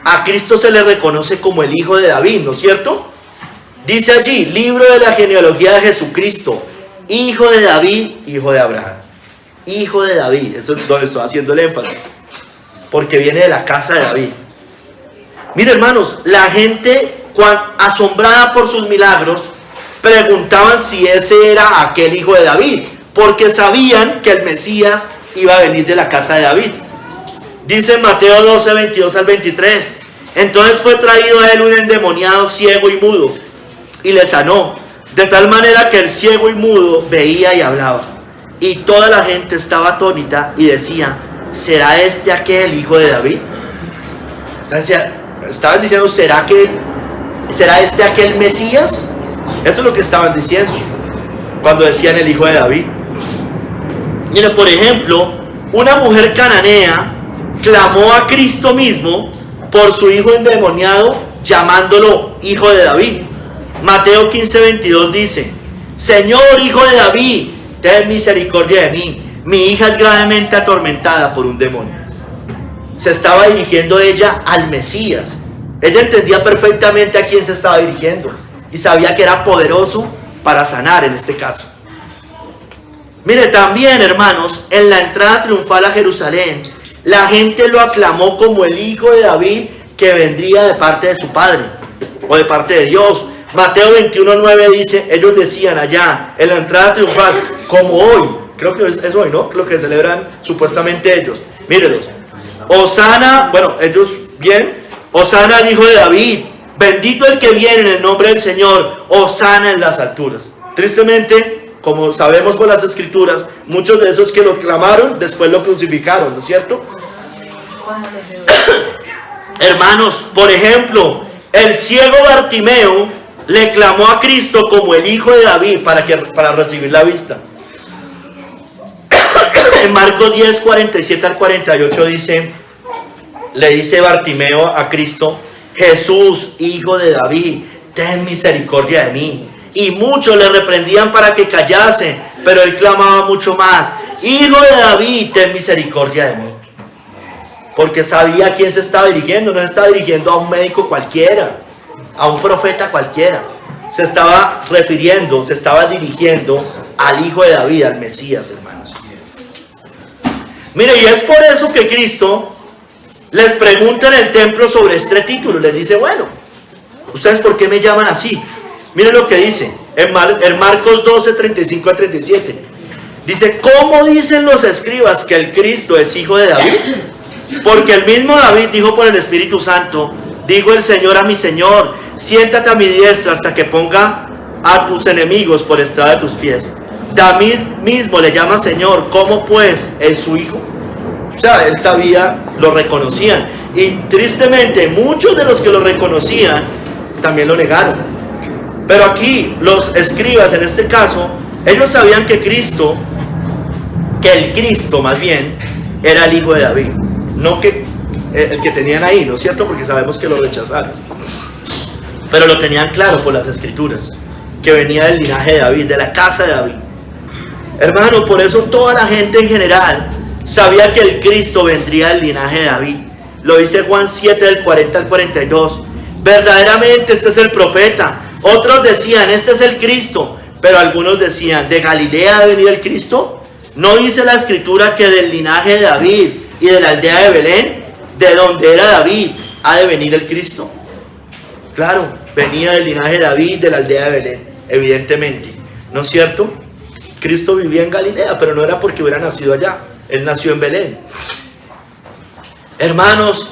a Cristo se le reconoce como el hijo de David, ¿no es cierto? Dice allí: libro de la genealogía de Jesucristo, hijo de David, hijo de Abraham. Hijo de David, eso es donde estoy haciendo el énfasis, porque viene de la casa de David. Mire, hermanos, la gente, asombrada por sus milagros, preguntaban si ese era aquel hijo de David, porque sabían que el Mesías iba a venir de la casa de David. Dice en Mateo 12, 22 al 23: entonces fue traído a él un endemoniado ciego y mudo, y le sanó, de tal manera que el ciego y mudo veía y hablaba. Y toda la gente estaba atónita y decía: ¿será este aquel hijo de David? O sea, estaban diciendo: ¿será este aquel Mesías? Eso es lo que estaban diciendo cuando decían el hijo de David. Mire, por ejemplo, una mujer cananea clamó a Cristo mismo por su hijo endemoniado, llamándolo hijo de David. Mateo 15:22 dice: Señor, hijo de David, ten misericordia de mí, mi hija es gravemente atormentada por un demonio. Se estaba dirigiendo ella al Mesías. Ella entendía perfectamente a quién se estaba dirigiendo y sabía que era poderoso para sanar en este caso. Mire, también, hermanos, en la entrada triunfal a Jerusalén, la gente lo aclamó como el hijo de David que vendría de parte de su padre o de parte de Dios. Mateo 21:9 dice: ellos decían allá en la entrada triunfal, como hoy, creo que es hoy, ¿no? Lo que celebran supuestamente ellos. Mírenlos: Hosana, bueno, ellos bien, Hosana al hijo de David, bendito el que viene en el nombre del Señor, Hosana en las alturas. Tristemente, como sabemos por las escrituras, muchos de esos que lo clamaron después lo crucificaron, ¿no es cierto? Hermanos, por ejemplo, el ciego Bartimeo le clamó a Cristo como el hijo de David para recibir la vista. En Marcos 10, 47 al 48 le dice Bartimeo a Cristo: Jesús, hijo de David, ten misericordia de mí. Y muchos le reprendían para que callase, pero él clamaba mucho más: hijo de David, ten misericordia de mí. Porque sabía a quién se estaba dirigiendo. No se estaba dirigiendo a un médico cualquiera, a un profeta cualquiera. Se estaba dirigiendo al hijo de David, al Mesías, hermanos. Mire, y es por eso que Cristo les pregunta en el templo sobre este título. Les dice: bueno, ¿ustedes por qué me llaman así? Miren lo que dice en Marcos 12, 35 a 37. Dice, ¿cómo dicen los escribas que el Cristo es hijo de David? Porque el mismo David dijo por el Espíritu Santo, dijo el Señor a mi Señor, siéntate a mi diestra hasta que ponga a tus enemigos por estrado de tus pies. David mismo le llama Señor, ¿cómo pues es su hijo? O sea, él sabía, lo reconocían. Y tristemente, muchos de los que lo reconocían también lo negaron. Pero aquí, los escribas en este caso, ellos sabían que el Cristo más bien, era el hijo de David. No que el que tenían ahí, ¿no es cierto? Porque sabemos que lo rechazaron. Pero lo tenían claro por las escrituras, que venía del linaje de David, de la casa de David. Hermano, por eso toda la gente en general sabía que el Cristo vendría del linaje de David. Lo dice Juan 7 del 40 al 42. Verdaderamente este es el profeta. Otros decían, este es el Cristo. Pero algunos decían, ¿de Galilea ha venido el Cristo? ¿No dice la escritura que del linaje de David y de la aldea de Belén, de donde era David, ha de venir el Cristo? Claro, venía del linaje de David, de la aldea de Belén, evidentemente. ¿No es cierto? Cristo vivía en Galilea, pero no era porque hubiera nacido allá. Él nació en Belén. Hermanos,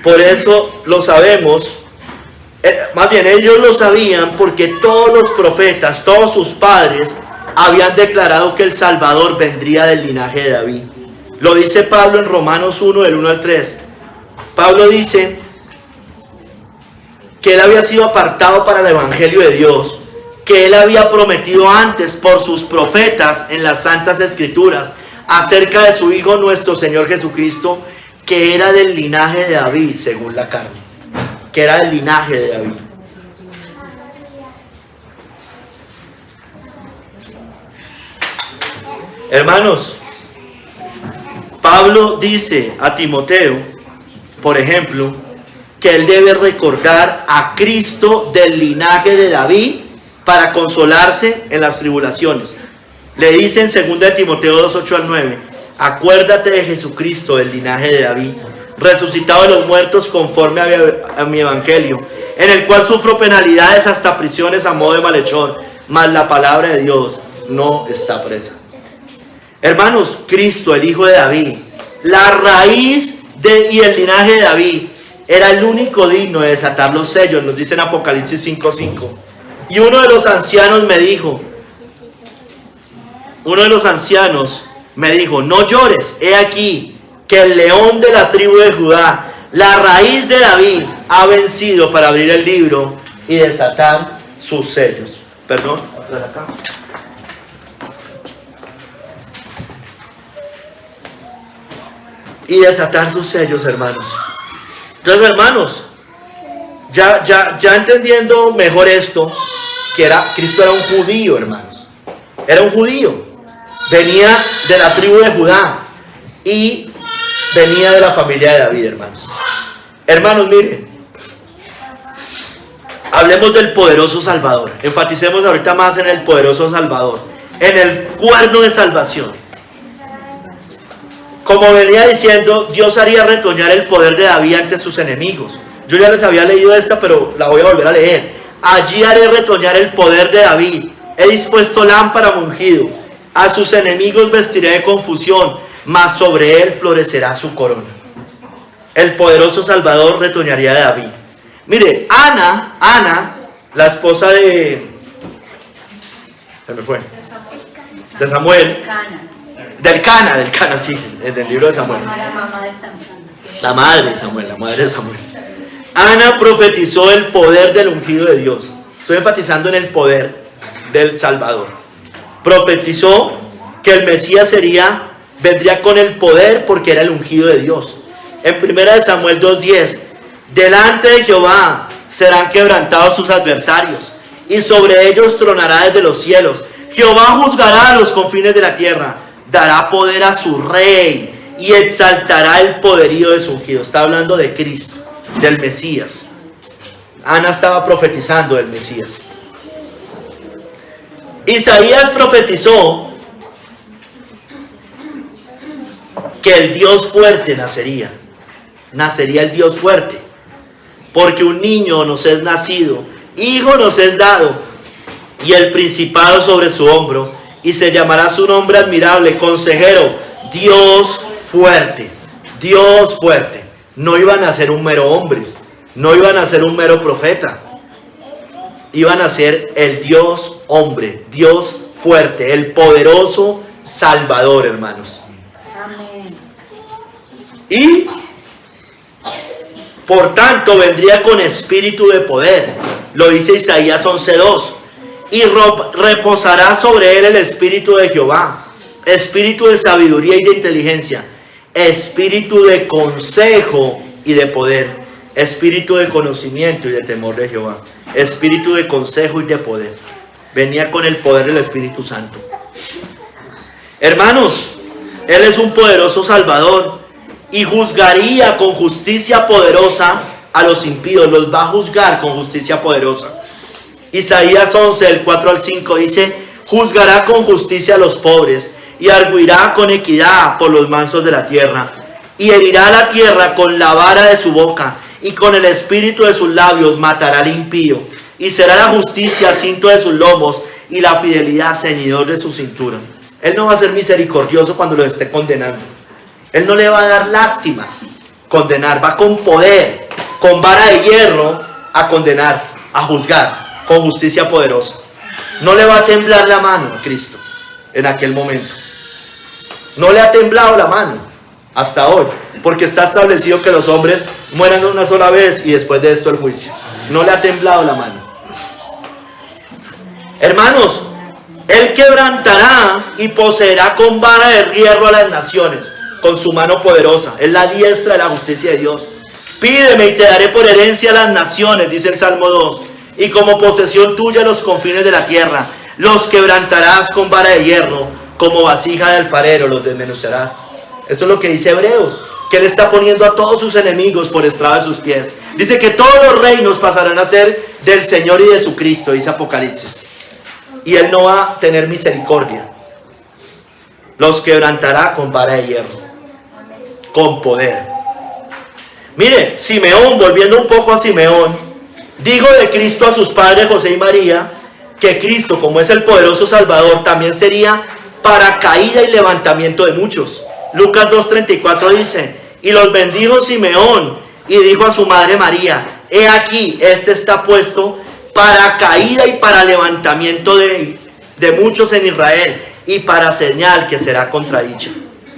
por eso lo sabemos. Más bien, ellos lo sabían porque todos los profetas, todos sus padres, habían declarado que el Salvador vendría del linaje de David. Lo dice Pablo en Romanos 1, del 1 al 3. Pablo dice que él había sido apartado para el Evangelio de Dios, que él había prometido antes por sus profetas en las Santas Escrituras acerca de su Hijo nuestro Señor Jesucristo, que era del linaje de David según la carne, que era del linaje de David. Hermanos, Pablo dice a Timoteo, por ejemplo, que él debe recordar a Cristo del linaje de David para consolarse en las tribulaciones. Le dice en 2 Timoteo 2, 8 al 9, acuérdate de Jesucristo del linaje de David, resucitado de los muertos conforme a mi evangelio, en el cual sufro penalidades hasta prisiones a modo de malhechor, mas la palabra de Dios no está presa. Hermanos, Cristo, el hijo de David, la raíz y el linaje de David, era el único digno de desatar los sellos, nos dice en Apocalipsis 5:5. Y uno de los ancianos me dijo, no llores, he aquí que el león de la tribu de Judá, la raíz de David, ha vencido para abrir el libro y desatar sus sellos. Perdón, otra de acá. Y desatar sus sellos, hermanos. Entonces, hermanos, ya entendiendo mejor esto, que Cristo era un judío, hermanos. Era un judío. Venía de la tribu de Judá y venía de la familia de David, hermanos. Hermanos, miren, hablemos del poderoso Salvador. Enfaticemos ahorita más en el poderoso Salvador, en el cuerno de salvación. Como venía diciendo, Dios haría retoñar el poder de David ante sus enemigos. Yo ya les había leído esta, pero la voy a volver a leer. Allí haré retoñar el poder de David. He dispuesto lámpara ungido. A sus enemigos vestiré de confusión, mas sobre él florecerá su corona. El poderoso Salvador retoñaría de David. Mire, Ana, la esposa de... Se me fue. De Samuel. Del Cana, sí, del libro de Samuel. La madre de Samuel. Ana profetizó el poder del ungido de Dios. Estoy enfatizando en el poder del Salvador. Profetizó que el Mesías vendría con el poder porque era el ungido de Dios. En 1 Samuel 2:10, delante de Jehová serán quebrantados sus adversarios, y sobre ellos tronará desde los cielos. Jehová juzgará a los confines de la tierra. Dará poder a su rey y exaltará el poderío de su ungido. Está hablando de Cristo, del Mesías. Ana estaba profetizando del Mesías. Isaías profetizó que el Dios fuerte nacería el Dios fuerte, porque un niño nos es nacido, Hijo nos es dado, y el principado sobre su hombro, y se llamará su nombre admirable, consejero, Dios fuerte, Dios fuerte. No iban a ser un mero hombre, no iban a ser un mero profeta, iban a ser el Dios hombre, Dios fuerte, el poderoso Salvador, hermanos. Amén. Y por tanto vendría con espíritu de poder, lo dice Isaías 11:2, y reposará sobre él el espíritu de Jehová, espíritu de sabiduría y de inteligencia, espíritu de consejo y de poder, espíritu de conocimiento y de temor de Jehová, espíritu de consejo y de poder. Venía con el poder del Espíritu Santo. Hermanos, Él es un poderoso Salvador y juzgaría con justicia poderosa a los impíos, los va a juzgar con justicia poderosa. Isaías 11, del 4 al 5 dice, juzgará con justicia a los pobres y arguirá con equidad por los mansos de la tierra, y herirá la tierra con la vara de su boca, y con el espíritu de sus labios matará al impío, y será la justicia cinto de sus lomos, y la fidelidad ceñidor de su cintura. Él no va a ser misericordioso cuando lo esté condenando. Él no le va a dar lástima condenar, va con poder, con vara de hierro a condenar, a juzgar, con justicia poderosa. No le va a temblar la mano a Cristo en aquel momento. No le ha temblado la mano hasta hoy, porque está establecido que los hombres mueran una sola vez y después de esto el juicio. No le ha temblado la mano. Hermanos, Él quebrantará y poseerá con vara de hierro a las naciones, con su mano poderosa. Es la diestra de la justicia de Dios. Pídeme y te daré por herencia a las naciones, dice el Salmo 2, y como posesión tuya los confines de la tierra. Los quebrantarás con vara de hierro, como vasija de alfarero los desmenuzarás. Eso es lo que dice Hebreos, que Él está poniendo a todos sus enemigos por estrado de sus pies. Dice que todos los reinos pasarán a ser del Señor y de su Cristo, dice Apocalipsis. Y Él no va a tener misericordia. Los quebrantará con vara de hierro, con poder. Mire, Simeón, volviendo un poco a Simeón, dijo de Cristo a sus padres José y María, que Cristo, como es el poderoso Salvador, también sería para caída y levantamiento de muchos. Lucas 2:34 dice, y los bendijo Simeón, y dijo a su madre María, he aquí, este está puesto para caída y para levantamiento de muchos en Israel, y para señal que será contradicha.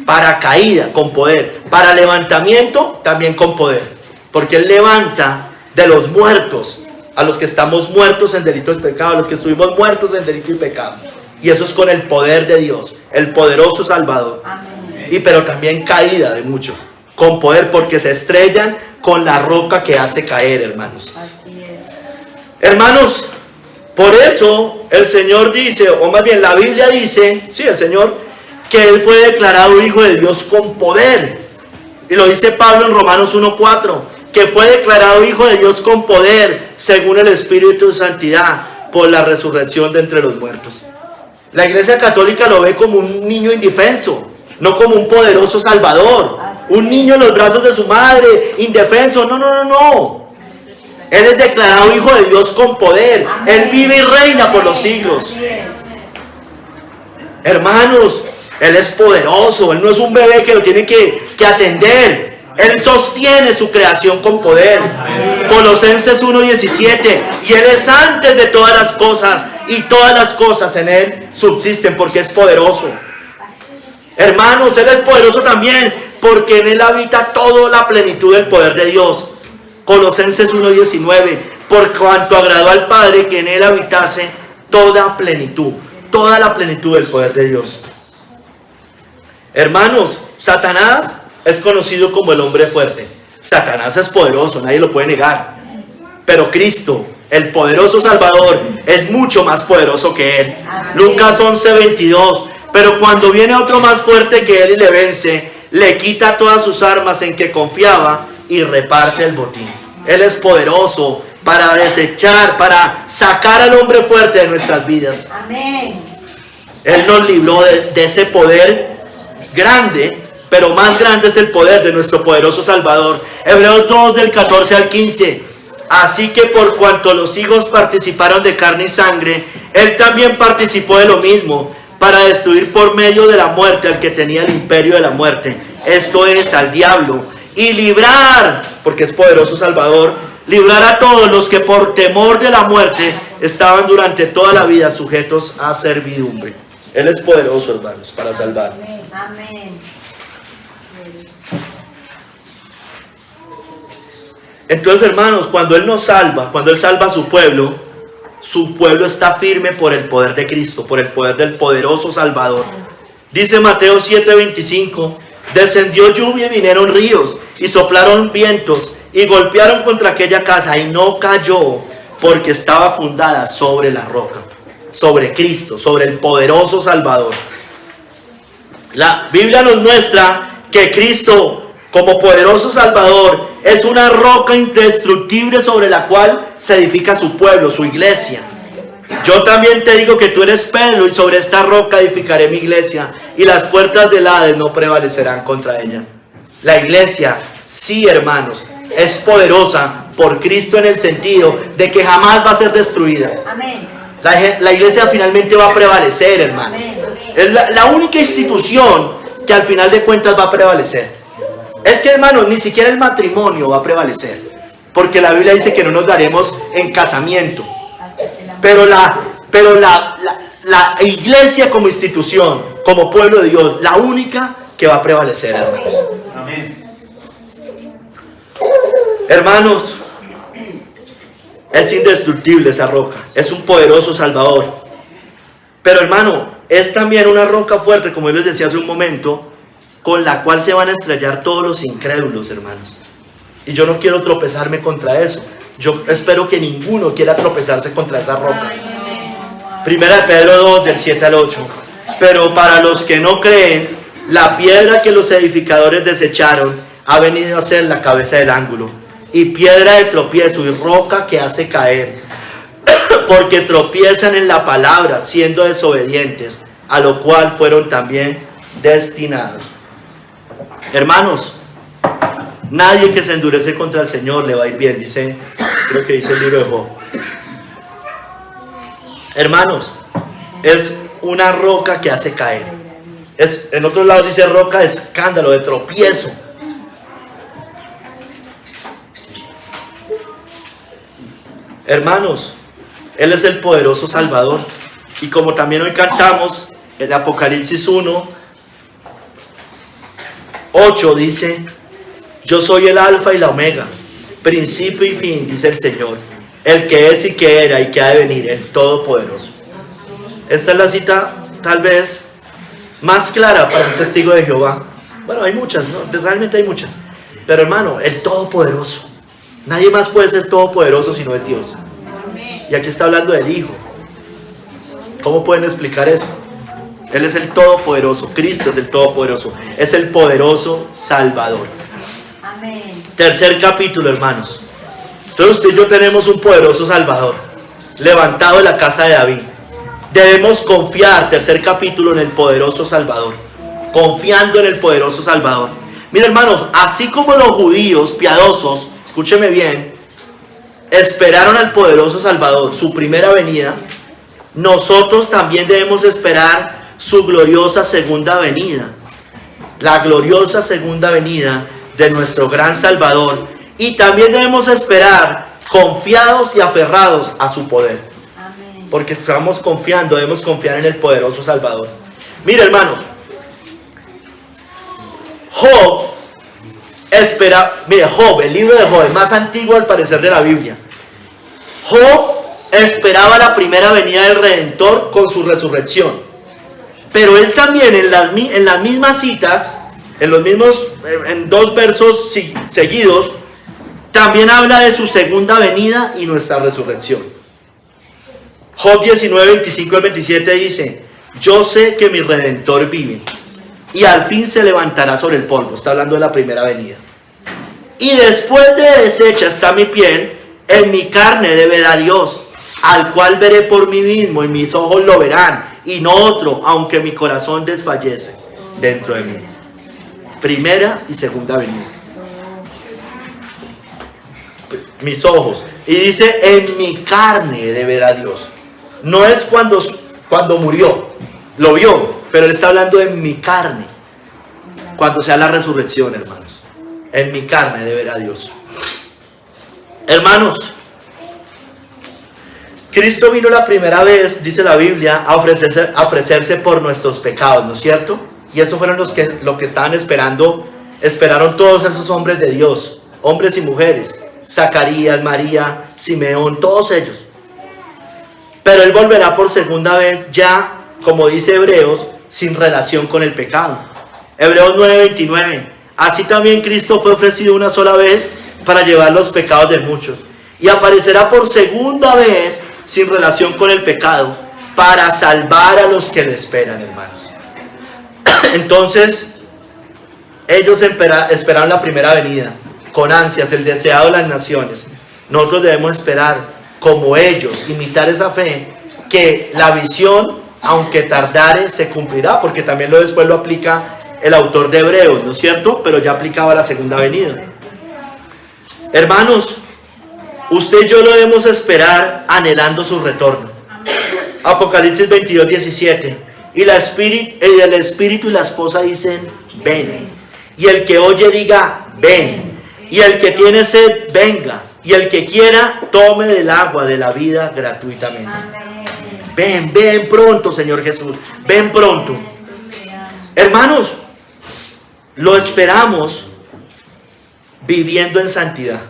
Para caída con poder, para levantamiento también con poder, porque Él levanta de los muertos a los que estamos muertos en delitos y pecados, a los que estuvimos muertos en delito y pecado, y eso es con el poder de Dios, el poderoso Salvador. Amén. Y pero también caída de muchos, con poder, porque se estrellan con la roca que hace caer, hermanos. Así es. Hermanos, por eso el Señor dice, o más bien la Biblia dice, sí, el Señor, que Él fue declarado Hijo de Dios con poder. Y lo dice Pablo en Romanos 1:4, que fue declarado Hijo de Dios con poder, según el Espíritu de Santidad, por la resurrección de entre los muertos. La Iglesia Católica lo ve como un niño indefenso, no como un poderoso Salvador, un niño en los brazos de su madre, indefenso. No. Él es declarado Hijo de Dios con poder. Amén. Él vive y reina por los siglos. Así es. Hermanos, Él es poderoso. Él no es un bebé que lo tiene que atender. Él sostiene su creación con poder. Amén. Colosenses 1:17. Y Él es antes de todas las cosas, y todas las cosas en Él subsisten, porque es poderoso. Hermanos, Él es poderoso también, porque en Él habita toda la plenitud del poder de Dios. Colosenses 1:19. Por cuanto agradó al Padre que en Él habitase toda la plenitud del poder de Dios. Hermanos, Satanás es conocido como el hombre fuerte. Satanás es poderoso, nadie lo puede negar. Pero Cristo, el poderoso Salvador, es mucho más poderoso que Él. Así Lucas 11:22. Pero cuando viene otro más fuerte que Él y le vence, le quita todas sus armas en que confiaba y reparte el botín. Él es poderoso para desechar, para sacar al hombre fuerte de nuestras vidas. Amén. Él nos libró de ese poder grande, pero más grande es el poder de nuestro poderoso Salvador. Hebreos 2 del 14 al 15. Así que por cuanto los hijos participaron de carne y sangre, él también participó de lo mismo, para destruir por medio de la muerte al que tenía el imperio de la muerte, esto es, al diablo, y librar, porque es poderoso Salvador, librar a todos los que por temor de la muerte estaban durante toda la vida sujetos a servidumbre. Él es poderoso, hermanos, para salvar. Amén. Entonces, hermanos, cuando Él nos salva, cuando Él salva a su pueblo está firme por el poder de Cristo, por el poder del poderoso Salvador. Dice Mateo 7:25, descendió lluvia y vinieron ríos, y soplaron vientos, y golpearon contra aquella casa, y no cayó, porque estaba fundada sobre la roca, sobre Cristo, sobre el poderoso Salvador. La Biblia nos muestra que Cristo, como poderoso Salvador, es una roca indestructible sobre la cual se edifica su pueblo, su iglesia. Yo también te digo que tú eres Pedro, y sobre esta roca edificaré mi iglesia, y las puertas del Hades no prevalecerán contra ella. La iglesia, sí, hermanos, es poderosa por Cristo en el sentido de que jamás va a ser destruida. Amén. La iglesia finalmente va a prevalecer, hermanos. Es la única institución que al final de cuentas va a prevalecer. Es que, hermanos, ni siquiera el matrimonio va a prevalecer, porque la Biblia dice que no nos daremos en casamiento. Pero la iglesia como institución, como pueblo de Dios, la única que va a prevalecer, hermanos. Amén. Hermanos, es indestructible esa roca, es un poderoso Salvador. Pero, hermano, es también una roca fuerte, como yo les decía hace un momento, con la cual se van a estrellar todos los incrédulos, hermanos. Y yo no quiero tropezarme contra eso. Yo espero que ninguno quiera tropezarse contra esa roca. Primera de Pedro 2, del 7 al 8. Pero para los que no creen, la piedra que los edificadores desecharon ha venido a ser la cabeza del ángulo, y piedra de tropiezo y roca que hace caer, porque tropiezan en la palabra, siendo desobedientes, a lo cual fueron también destinados. Hermanos, nadie que se endurece contra el Señor le va a ir bien, creo que dice el libro de Job. Hermanos, es una roca que hace caer. En otros lados dice roca de escándalo, de tropiezo. Hermanos, Él es el poderoso Salvador. Y como también hoy cantamos, en Apocalipsis 1:8 dice: yo soy el alfa y la omega, principio y fin, dice el Señor, el que es y que era y que ha de venir, el todopoderoso. Esta es la cita tal vez más clara para un testigo de Jehová. Bueno, hay muchas, ¿no? Realmente hay muchas. Pero, hermano, el todopoderoso. Nadie más puede ser todopoderoso si no es Dios. Y aquí está hablando del Hijo. ¿Cómo pueden explicar eso? Él es el todopoderoso. Cristo es el todopoderoso. Es el poderoso Salvador. Amén. Tercer capítulo, hermanos. Entonces usted y yo tenemos un poderoso Salvador, levantado de la casa de David. Debemos confiar, tercer capítulo, en el poderoso Salvador. Confiando en el poderoso Salvador. Mira, hermanos, así como los judíos piadosos, escúcheme bien, esperaron al poderoso Salvador, su primera venida, nosotros también debemos esperar su gloriosa segunda venida. La gloriosa segunda venida de nuestro gran Salvador. Y también debemos esperar confiados y aferrados a su poder. Amén. Porque estamos confiando, debemos confiar en el poderoso Salvador. Mira, hermanos, Job, el libro de Job, el más antiguo al parecer de la Biblia. Job esperaba la primera venida del Redentor con su resurrección. Pero él también en las mismas citas, en dos versos seguidos, también habla de su segunda venida y nuestra resurrección. Job 19, 25 al 27 dice: yo sé que mi Redentor vive y al fin se levantará sobre el polvo. Está hablando de la primera venida. Y después de deshecha está mi piel, en mi carne de ver a Dios, al cual veré por mí mismo, y mis ojos lo verán, y no otro, aunque mi corazón desfallece dentro de mí. Primera y segunda venida. mis ojos. Y dice, en mi carne de ver a Dios. No es cuando murió, lo vio, pero él está hablando en mi carne. Cuando sea la resurrección, hermanos. En mi carne de ver a Dios. Hermanos, Cristo vino la primera vez, dice la Biblia, a ofrecerse por nuestros pecados, ¿no es cierto? Y eso fueron lo que estaban esperaron todos esos hombres de Dios, hombres y mujeres, Zacarías, María, Simeón, todos ellos. Pero Él volverá por segunda vez ya, como dice Hebreos, sin relación con el pecado. Hebreos 9:29. Así también Cristo fue ofrecido una sola vez para llevar los pecados de muchos. Y aparecerá por segunda vez sin relación con el pecado para salvar a los que le esperan, hermanos. Entonces, ellos esperaron la primera venida con ansias, el deseado de las naciones. Nosotros debemos esperar como ellos, imitar esa fe, que la visión, aunque tardare, se cumplirá, porque también después lo aplica el autor de Hebreos, ¿no es cierto? Pero ya aplicaba la segunda venida. Hermanos, usted y yo lo debemos esperar anhelando su retorno. Apocalipsis 22:17. Y el Espíritu y la esposa dicen, ven. Y el que oye diga, ven. Y el que tiene sed, venga. Y el que quiera, tome del agua de la vida gratuitamente. Ven, ven pronto, Señor Jesús. Ven pronto. Hermanos, lo esperamos viviendo en santidad.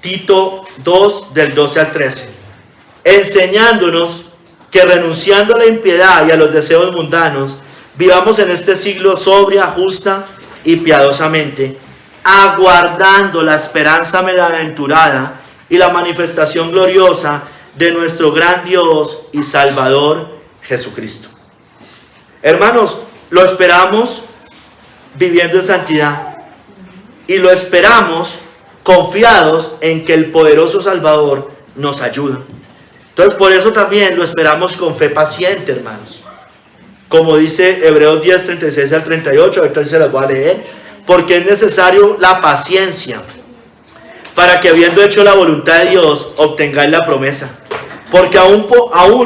Tito 2, del 12 al 13. Enseñándonos que renunciando a la impiedad y a los deseos mundanos, vivamos en este siglo sobria, justa y piadosamente, aguardando la esperanza bienaventurada y la manifestación gloriosa de nuestro gran Dios y Salvador Jesucristo. Hermanos, lo esperamos viviendo en santidad y lo esperamos confiados en que el poderoso Salvador nos ayuda. Entonces, por eso también lo esperamos con fe paciente, hermanos. Como dice Hebreos 10, 36 al 38, ahorita se las voy a leer. Porque es necesario la paciencia, para que habiendo hecho la voluntad de Dios, obtengáis la promesa. Porque aún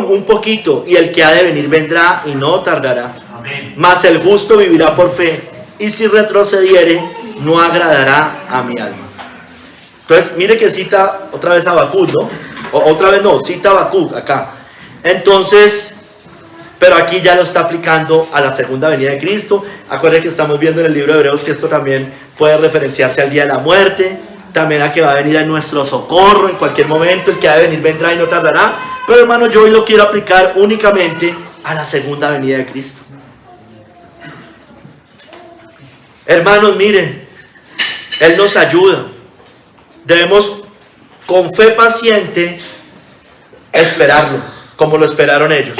un poquito, y el que ha de venir vendrá y no tardará. Amén. Mas el justo vivirá por fe, y si retrocediere, no agradará a mi alma. Entonces, mire que cita otra vez a Habacuc, ¿no? Cita a Habacuc acá. Entonces, pero aquí ya lo está aplicando a la segunda venida de Cristo. Acuérdense que estamos viendo en el libro de Hebreos que esto también puede referenciarse al día de la muerte, también a que va a venir a nuestro socorro en cualquier momento. El que ha de venir vendrá y no tardará. Pero hermano, yo hoy lo quiero aplicar únicamente a la segunda venida de Cristo. Hermanos, miren, Él nos ayuda. Debemos con fe paciente esperarlo, como lo esperaron ellos.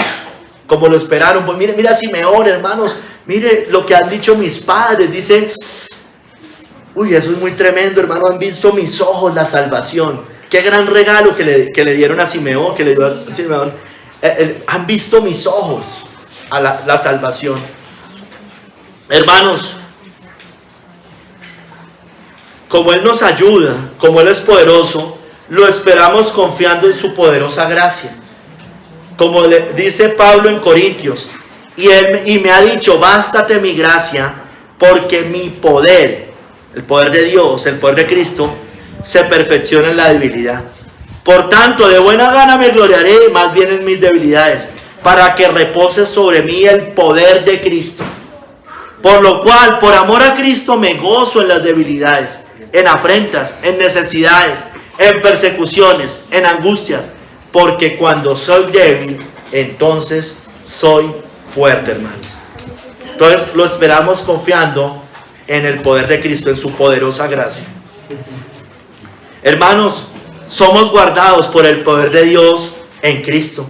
Como lo esperaron. Pues mire a Simeón, hermanos. Mire lo que han dicho mis padres. Dice, uy, eso es muy tremendo, hermano. Han visto mis ojos la salvación. Qué gran regalo que le dieron a Simeón, que le dio a Simeón. Han visto mis ojos a la salvación. Hermanos, como Él nos ayuda, como Él es poderoso, lo esperamos confiando en su poderosa gracia. Como le dice Pablo en Corintios, y me ha dicho, bástate mi gracia, porque mi poder, el poder de Dios, el poder de Cristo, se perfecciona en la debilidad. Por tanto, de buena gana me gloriaré más bien en mis debilidades, para que repose sobre mí el poder de Cristo. Por lo cual, por amor a Cristo, me gozo en las debilidades, en afrentas, en necesidades, en persecuciones, en angustias, porque cuando soy débil, entonces soy fuerte, hermanos. Entonces lo esperamos confiando en el poder de Cristo, en su poderosa gracia. Hermanos, somos guardados por el poder de Dios en Cristo.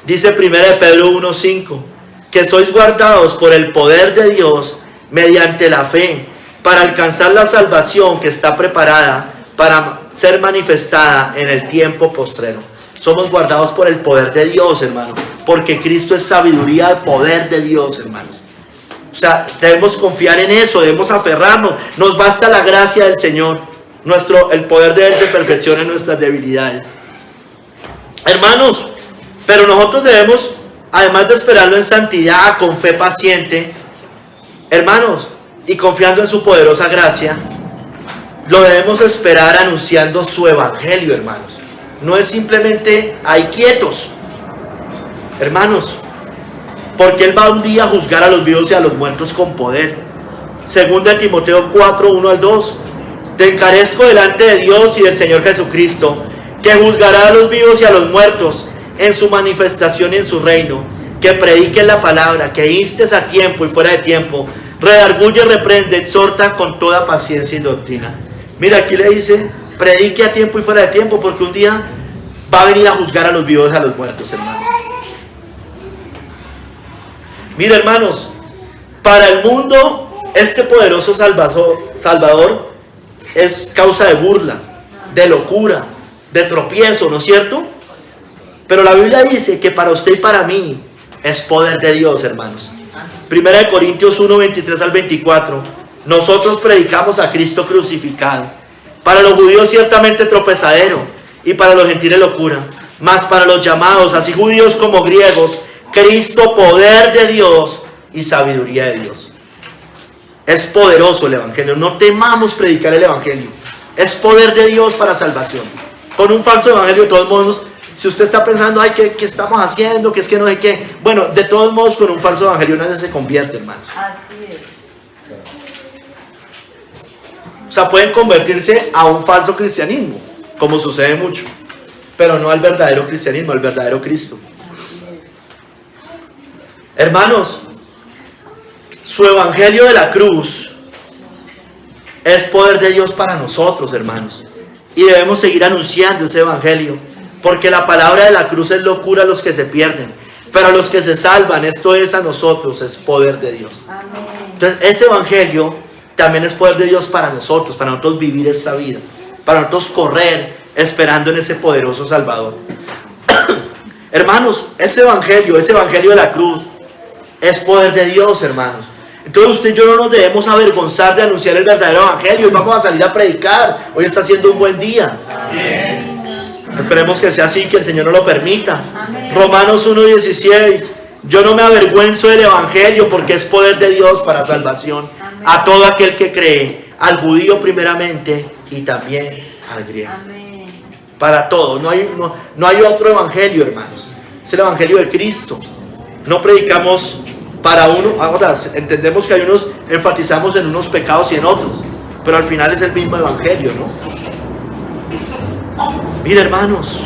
Dice 1 Pedro 1:5, que sois guardados por el poder de Dios mediante la fe, para alcanzar la salvación que está preparada para ser manifestada en el tiempo postrero. Somos guardados por el poder de Dios, hermano, porque Cristo es sabiduría, el poder de Dios, hermanos. O sea, debemos confiar en eso, debemos aferrarnos. Nos basta la gracia del Señor. el poder de Él se perfecciona en nuestras debilidades. Hermanos, pero nosotros debemos, además de esperarlo en santidad, con fe paciente, hermanos, y confiando en su poderosa gracia, lo debemos esperar anunciando su evangelio, hermanos. No es simplemente ahí quietos, hermanos, porque Él va un día a juzgar a los vivos y a los muertos con poder. Segunda de Timoteo 4, 1 al 2. Te encarezco delante de Dios y del Señor Jesucristo, que juzgará a los vivos y a los muertos en su manifestación y en su reino, que prediques la palabra, que instes a tiempo y fuera de tiempo, redarguye, reprende, exhorta con toda paciencia y doctrina. Mira, aquí le dice, predique a tiempo y fuera de tiempo, porque un día va a venir a juzgar a los vivos y a los muertos, hermanos. Mira, hermanos, para el mundo este poderoso Salvador es causa de burla, de locura, de tropiezo, ¿no es cierto? Pero la Biblia dice que para usted y para mí es poder de Dios, hermanos. Primera de Corintios 1, 23 al 24. Nosotros predicamos a Cristo crucificado. Para los judíos ciertamente tropezadero, y para los gentiles locura. Mas para los llamados, así judíos como griegos, Cristo poder de Dios y sabiduría de Dios. Es poderoso el evangelio. No temamos predicar el evangelio. Es poder de Dios para salvación. Con un falso evangelio, de todos modos, si usted está pensando, ay, ¿qué estamos haciendo? Que es que no sé qué. Bueno, de todos modos, con un falso evangelio nadie se convierte, hermanos. Así es. O sea, pueden convertirse a un falso cristianismo, como sucede mucho, pero no al verdadero cristianismo, al verdadero Cristo. Hermanos, su evangelio de la cruz es poder de Dios para nosotros, hermanos, y debemos seguir anunciando ese evangelio, porque la palabra de la cruz es locura a los que se pierden, pero a los que se salvan, esto es a nosotros, es poder de Dios. Amén. Entonces, ese evangelio también es poder de Dios para nosotros vivir esta vida, para nosotros correr esperando en ese poderoso Salvador. Hermanos, ese evangelio de la cruz es poder de Dios, hermanos. Entonces usted y yo no nos debemos avergonzar de anunciar el verdadero evangelio. Hoy vamos a salir a predicar. Hoy está siendo un buen día. Amén. Esperemos que sea así, que el Señor nos lo permita. Amén. Romanos 1:16. Yo no me avergüenzo del evangelio, porque es poder de Dios para salvación. Amén. A todo aquel que cree, al judío primeramente y también al griego. Amén. Para todos. No hay otro evangelio, hermanos. Es el evangelio de Cristo. No predicamos para uno. Ahora entendemos que hay unos, enfatizamos en unos pecados y en otros, pero al final es el mismo evangelio, ¿no? Mira, hermanos,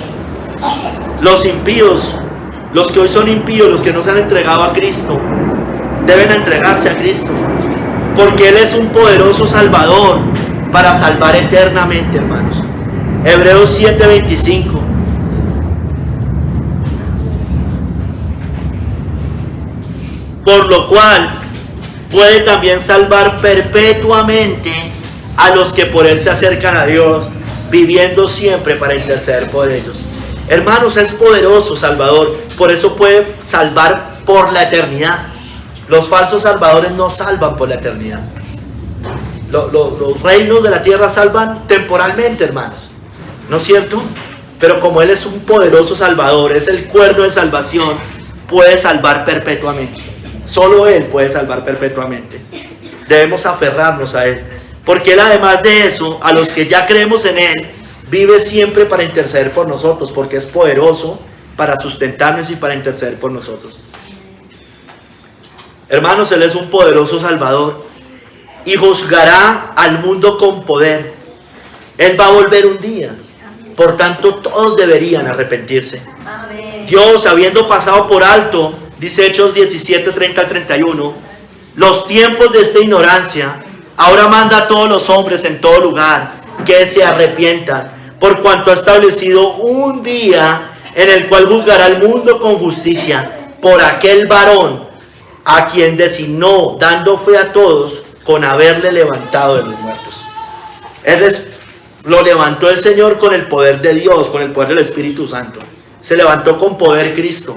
los impíos, los que hoy son impíos, los que no se han entregado a Cristo, deben entregarse a Cristo, porque Él es un poderoso Salvador para salvar eternamente, hermanos. Hebreos 7:25. Por lo cual puede también salvar perpetuamente a los que por Él se acercan a Dios, viviendo siempre para interceder por ellos. Hermanos, es poderoso Salvador, por eso puede salvar por la eternidad. Los falsos salvadores no salvan por la eternidad. Los reinos de la tierra salvan temporalmente, hermanos, ¿no es cierto? Pero como Él es un poderoso Salvador, es el cuerno de salvación, puede salvar perpetuamente. Solo Él puede salvar perpetuamente. Debemos aferrarnos a Él, porque Él, además de eso, a los que ya creemos en Él, vive siempre para interceder por nosotros, porque es poderoso para sustentarnos y para interceder por nosotros. Hermanos, Él es un poderoso Salvador y juzgará al mundo con poder. Él va a volver un día, por tanto todos deberían arrepentirse. Amén. Dios, habiendo pasado por alto, dice Hechos 17, 30 al 31, los tiempos de esta ignorancia, ahora manda a todos los hombres en todo lugar que se arrepientan, por cuanto ha establecido un día en el cual juzgará al mundo con justicia por aquel varón a quien designó, dando fe a todos con haberle levantado de los muertos. Lo levantó el Señor con el poder de Dios, con el poder del Espíritu Santo. Se levantó con poder Cristo.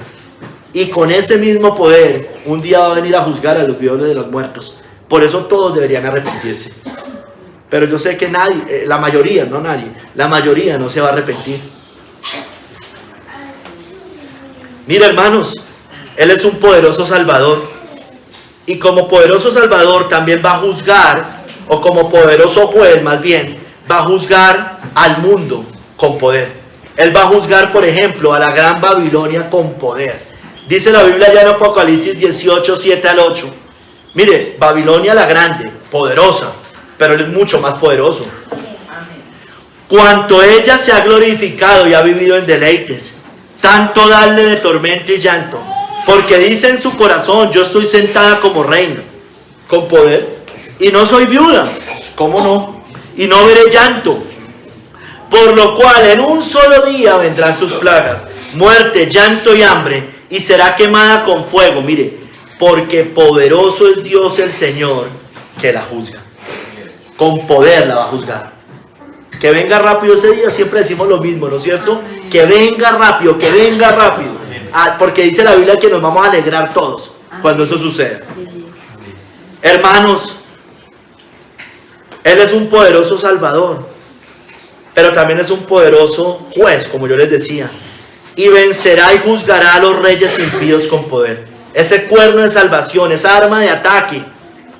Y con ese mismo poder, un día va a venir a juzgar a los vivos de los muertos. Por eso todos deberían arrepentirse. pero yo sé que nadie, la mayoría, no nadie, la mayoría no se va a arrepentir. Mira, hermanos, Él es un poderoso Salvador. Y como poderoso Salvador también va a juzgar, o como poderoso juez más bien, va a juzgar al mundo con poder. Él va a juzgar, por ejemplo, a la gran Babilonia con poder. Dice la Biblia ya en Apocalipsis 18, 7 al 8. Mire, Babilonia la grande, poderosa, pero Él es mucho más poderoso. Cuanto ella se ha glorificado y ha vivido en deleites, tanto darle de tormento y llanto, porque dice en su corazón, yo estoy sentada como reina, con poder, y no soy viuda, ¿cómo no? Y no veré llanto, por lo cual en un solo día vendrán sus plagas, muerte, llanto y hambre, y será quemada con fuego. Mire, porque poderoso es Dios el Señor que la juzga, con poder la va a juzgar. Que venga rápido ese día, siempre decimos lo mismo, ¿no es cierto? Que venga rápido, que venga rápido. Porque dice la Biblia que nos vamos a alegrar todos cuando eso suceda. Hermanos, Él es un poderoso Salvador, pero también es un poderoso juez, como yo les decía. Y vencerá y juzgará a los reyes impíos con poder. Ese cuerno de salvación, esa arma de ataque,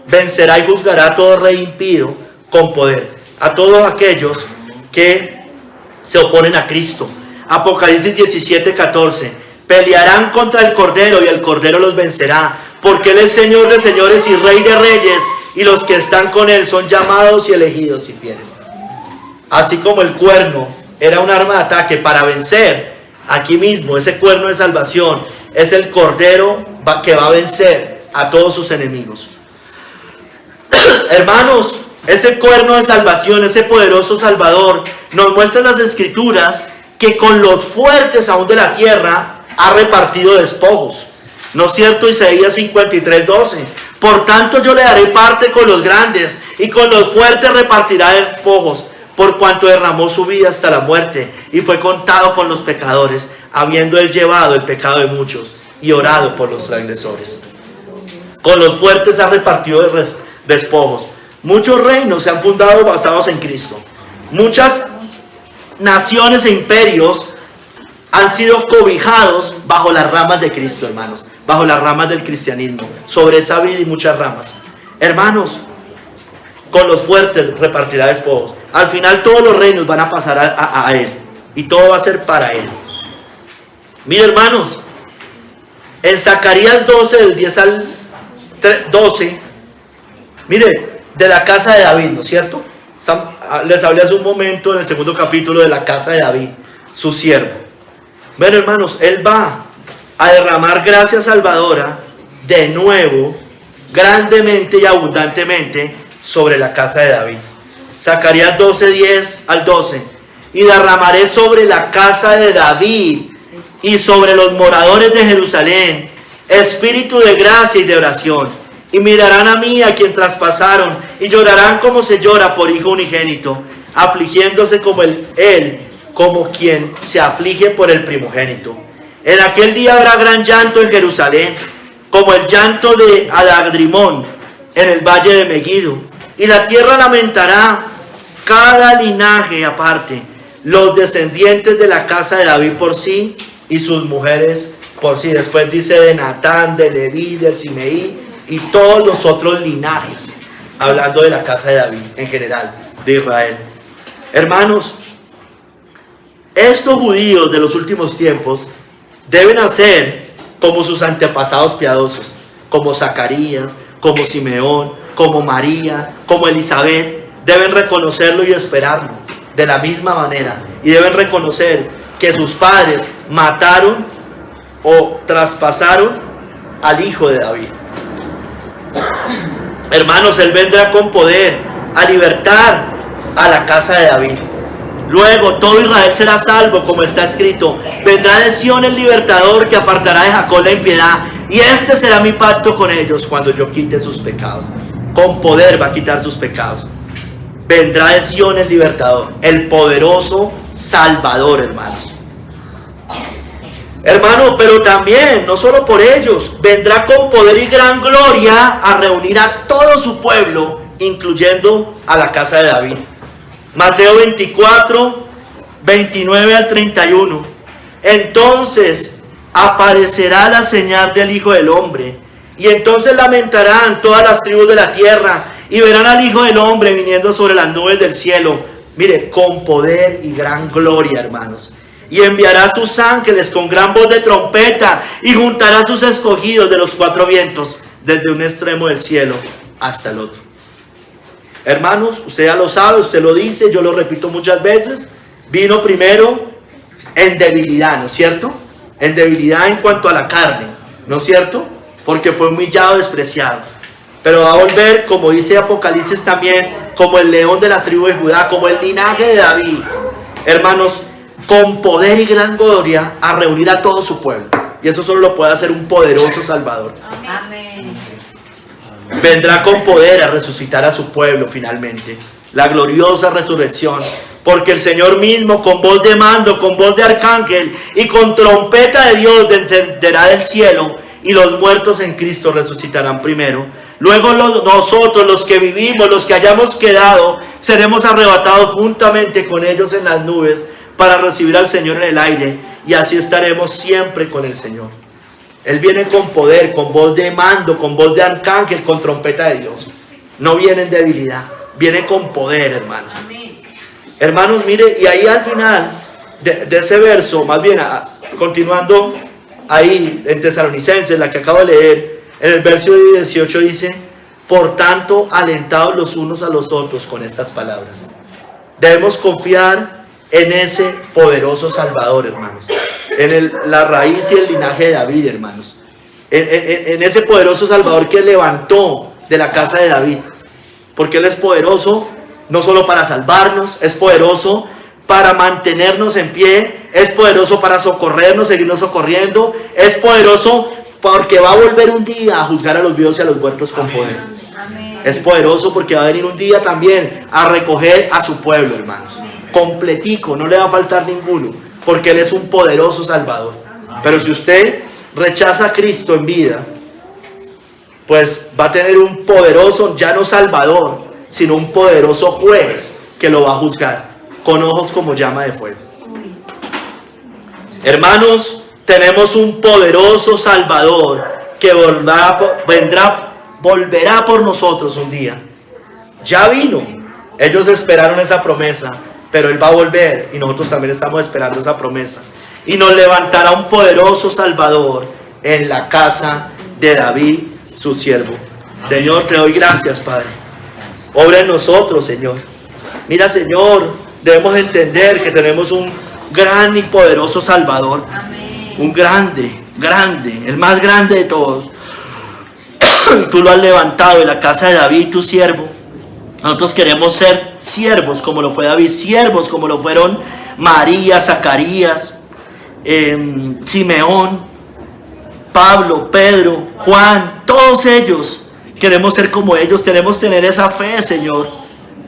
vencerá y juzgará a todo rey impío con poder. A todos aquellos que se oponen a Cristo. Apocalipsis 17, 14. Pelearán contra el Cordero y el Cordero los vencerá, porque Él es Señor de señores y Rey de reyes, y los que están con Él son llamados y elegidos y fieles. Así como el cuerno era un arma de ataque para vencer, aquí mismo ese cuerno de salvación es el Cordero que va a vencer a todos sus enemigos. Hermanos, ese cuerno de salvación, ese poderoso Salvador, nos muestra en las Escrituras que con los fuertes aún de la tierra ha repartido despojos. ¿No es cierto? Isaías 53, 12. Por tanto yo le daré parte con los grandes, y con los fuertes repartirá despojos, por cuanto derramó su vida hasta la muerte, y fue contado con los pecadores, habiendo Él llevado el pecado de muchos, y orado por los transgresores. Con los fuertes ha repartido despojos. Muchos reinos se han fundado basados en Cristo. Muchas naciones e imperios han sido cobijados bajo las ramas de Cristo, hermanos, bajo las ramas del cristianismo, sobre esa vida y muchas ramas. Hermanos, con los fuertes repartirá despojos. Al final todos los reinos van a pasar a Él, y todo va a ser para Él. Mire, hermanos, en Zacarías 12, del 10 al 12, mire, de la casa de David, ¿no es cierto? Les hablé hace un momento en el segundo capítulo de la casa de David, su siervo. Bueno, hermanos, Él va a derramar gracia salvadora de nuevo, grandemente y abundantemente sobre la casa de David. Zacarías 12, 10 al 12. Y derramaré sobre la casa de David y sobre los moradores de Jerusalén espíritu de gracia y de oración. Y mirarán a mí, a quien traspasaron, y llorarán como se llora por hijo unigénito, afligiéndose como él, como quien se aflige por el primogénito. En aquel día habrá gran llanto en Jerusalén, como el llanto de Adadrimón en el valle de Megiddo. Y la tierra lamentará cada linaje aparte, los descendientes de la casa de David por sí, y sus mujeres por sí. Después dice de Natán, de Leví, de Simeí, y todos los otros linajes, hablando de la casa de David en general, de Israel. Hermanos, estos judíos de los últimos tiempos deben hacer como sus antepasados piadosos, como Zacarías, como Simeón, como María, como Elizabeth. Deben reconocerlo y esperarlo de la misma manera, y deben reconocer que sus padres mataron o traspasaron al hijo de David. Hermanos, Él vendrá con poder a libertar a la casa de David. Luego todo Israel será salvo, como está escrito: vendrá de Sión el libertador, que apartará de Jacob la impiedad, y este será mi pacto con ellos cuando yo quite sus pecados. Con poder va a quitar sus pecados. Vendrá de Sión el libertador, el poderoso Salvador, hermanos. Hermano, pero también, no solo por ellos, vendrá con poder y gran gloria a reunir a todo su pueblo, incluyendo a la casa de David. Mateo 24, 29 al 31. Entonces aparecerá la señal del Hijo del Hombre, y entonces lamentarán todas las tribus de la tierra, y verán al Hijo del Hombre viniendo sobre las nubes del cielo. Mire, con poder y gran gloria, hermanos. Y enviará a sus ángeles con gran voz de trompeta, y juntará a sus escogidos de los cuatro vientos, desde un extremo del cielo hasta el otro. Hermanos, usted ya lo sabe, usted lo dice, yo lo repito muchas veces. Vino primero en debilidad, ¿no es cierto? En debilidad en cuanto a la carne, ¿no es cierto? Porque fue humillado, despreciado. Pero va a volver, como dice Apocalipsis también, como el león de la tribu de Judá, como el linaje de David. Hermanos, con poder y gran gloria a reunir a todo su pueblo. Y eso solo lo puede hacer un poderoso Salvador. Amén. Vendrá con poder a resucitar a su pueblo finalmente. La gloriosa resurrección. Porque el Señor mismo, con voz de mando, con voz de arcángel y con trompeta de Dios, descenderá del cielo, y los muertos en Cristo resucitarán primero. Luego nosotros, los que vivimos, los que hayamos quedado, seremos arrebatados juntamente con ellos en las nubes para recibir al Señor en el aire, y así estaremos siempre con el Señor. Él viene con poder, con voz de mando, con voz de arcángel, con trompeta de Dios. No viene en debilidad, viene con poder, hermanos. Hermanos, mire, y ahí al final de ese verso, más bien continuando ahí en Tesalonicenses, la que acabo de leer, en el verso 18 dice: por tanto, alentados los unos a los otros con estas palabras. Debemos confiar en ese poderoso Salvador, hermanos, en la raíz y el linaje de David, hermanos, en ese poderoso Salvador que levantó de la casa de David, porque Él es poderoso no solo para salvarnos, es poderoso para mantenernos en pie, es poderoso para socorrernos, seguirnos socorriendo, es poderoso porque va a volver un día a juzgar a los vivos y a los muertos con poder. Amén. Es poderoso porque va a venir un día también a recoger a su pueblo, hermanos, completico, no le va a faltar ninguno, porque Él es un poderoso Salvador. Pero si usted rechaza a Cristo en vida, pues va a tener un poderoso, ya no Salvador, sino un poderoso juez que lo va a juzgar con ojos como llama de fuego. Hermanos, tenemos un poderoso Salvador que volverá por nosotros un día. Ya vino. Ellos esperaron esa promesa, pero Él va a volver y nosotros también estamos esperando esa promesa. Y nos levantará un poderoso Salvador en la casa de David, su siervo. Señor, te doy gracias, Padre. Obra en nosotros, Señor. Mira, Señor, debemos entender que tenemos un gran y poderoso Salvador. Amén. Un grande, el más grande de todos. Tú lo has levantado en la casa de David, tu siervo. Nosotros queremos ser siervos como lo fue David, siervos como lo fueron María, Zacarías, Simeón, Pablo, Pedro, Juan, todos ellos. Queremos ser como ellos, queremos tener esa fe, Señor.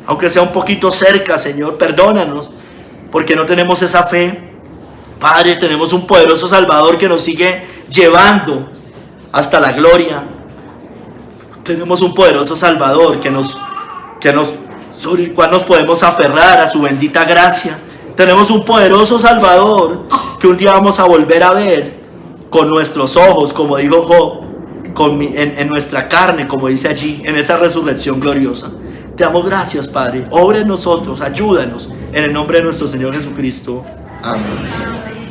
Aunque sea un poquito cerca, Señor, perdónanos, porque no tenemos esa fe. Padre, tenemos un poderoso Salvador que nos sigue llevando hasta la gloria. Tenemos un poderoso Salvador sobre el cual nos podemos aferrar a su bendita gracia. Tenemos un poderoso Salvador que un día vamos a volver a ver con nuestros ojos, como dijo Job, en nuestra carne, como dice allí, en esa resurrección gloriosa. Te damos gracias, Padre. Obra en nosotros, ayúdanos, en el nombre de nuestro Señor Jesucristo. Amén.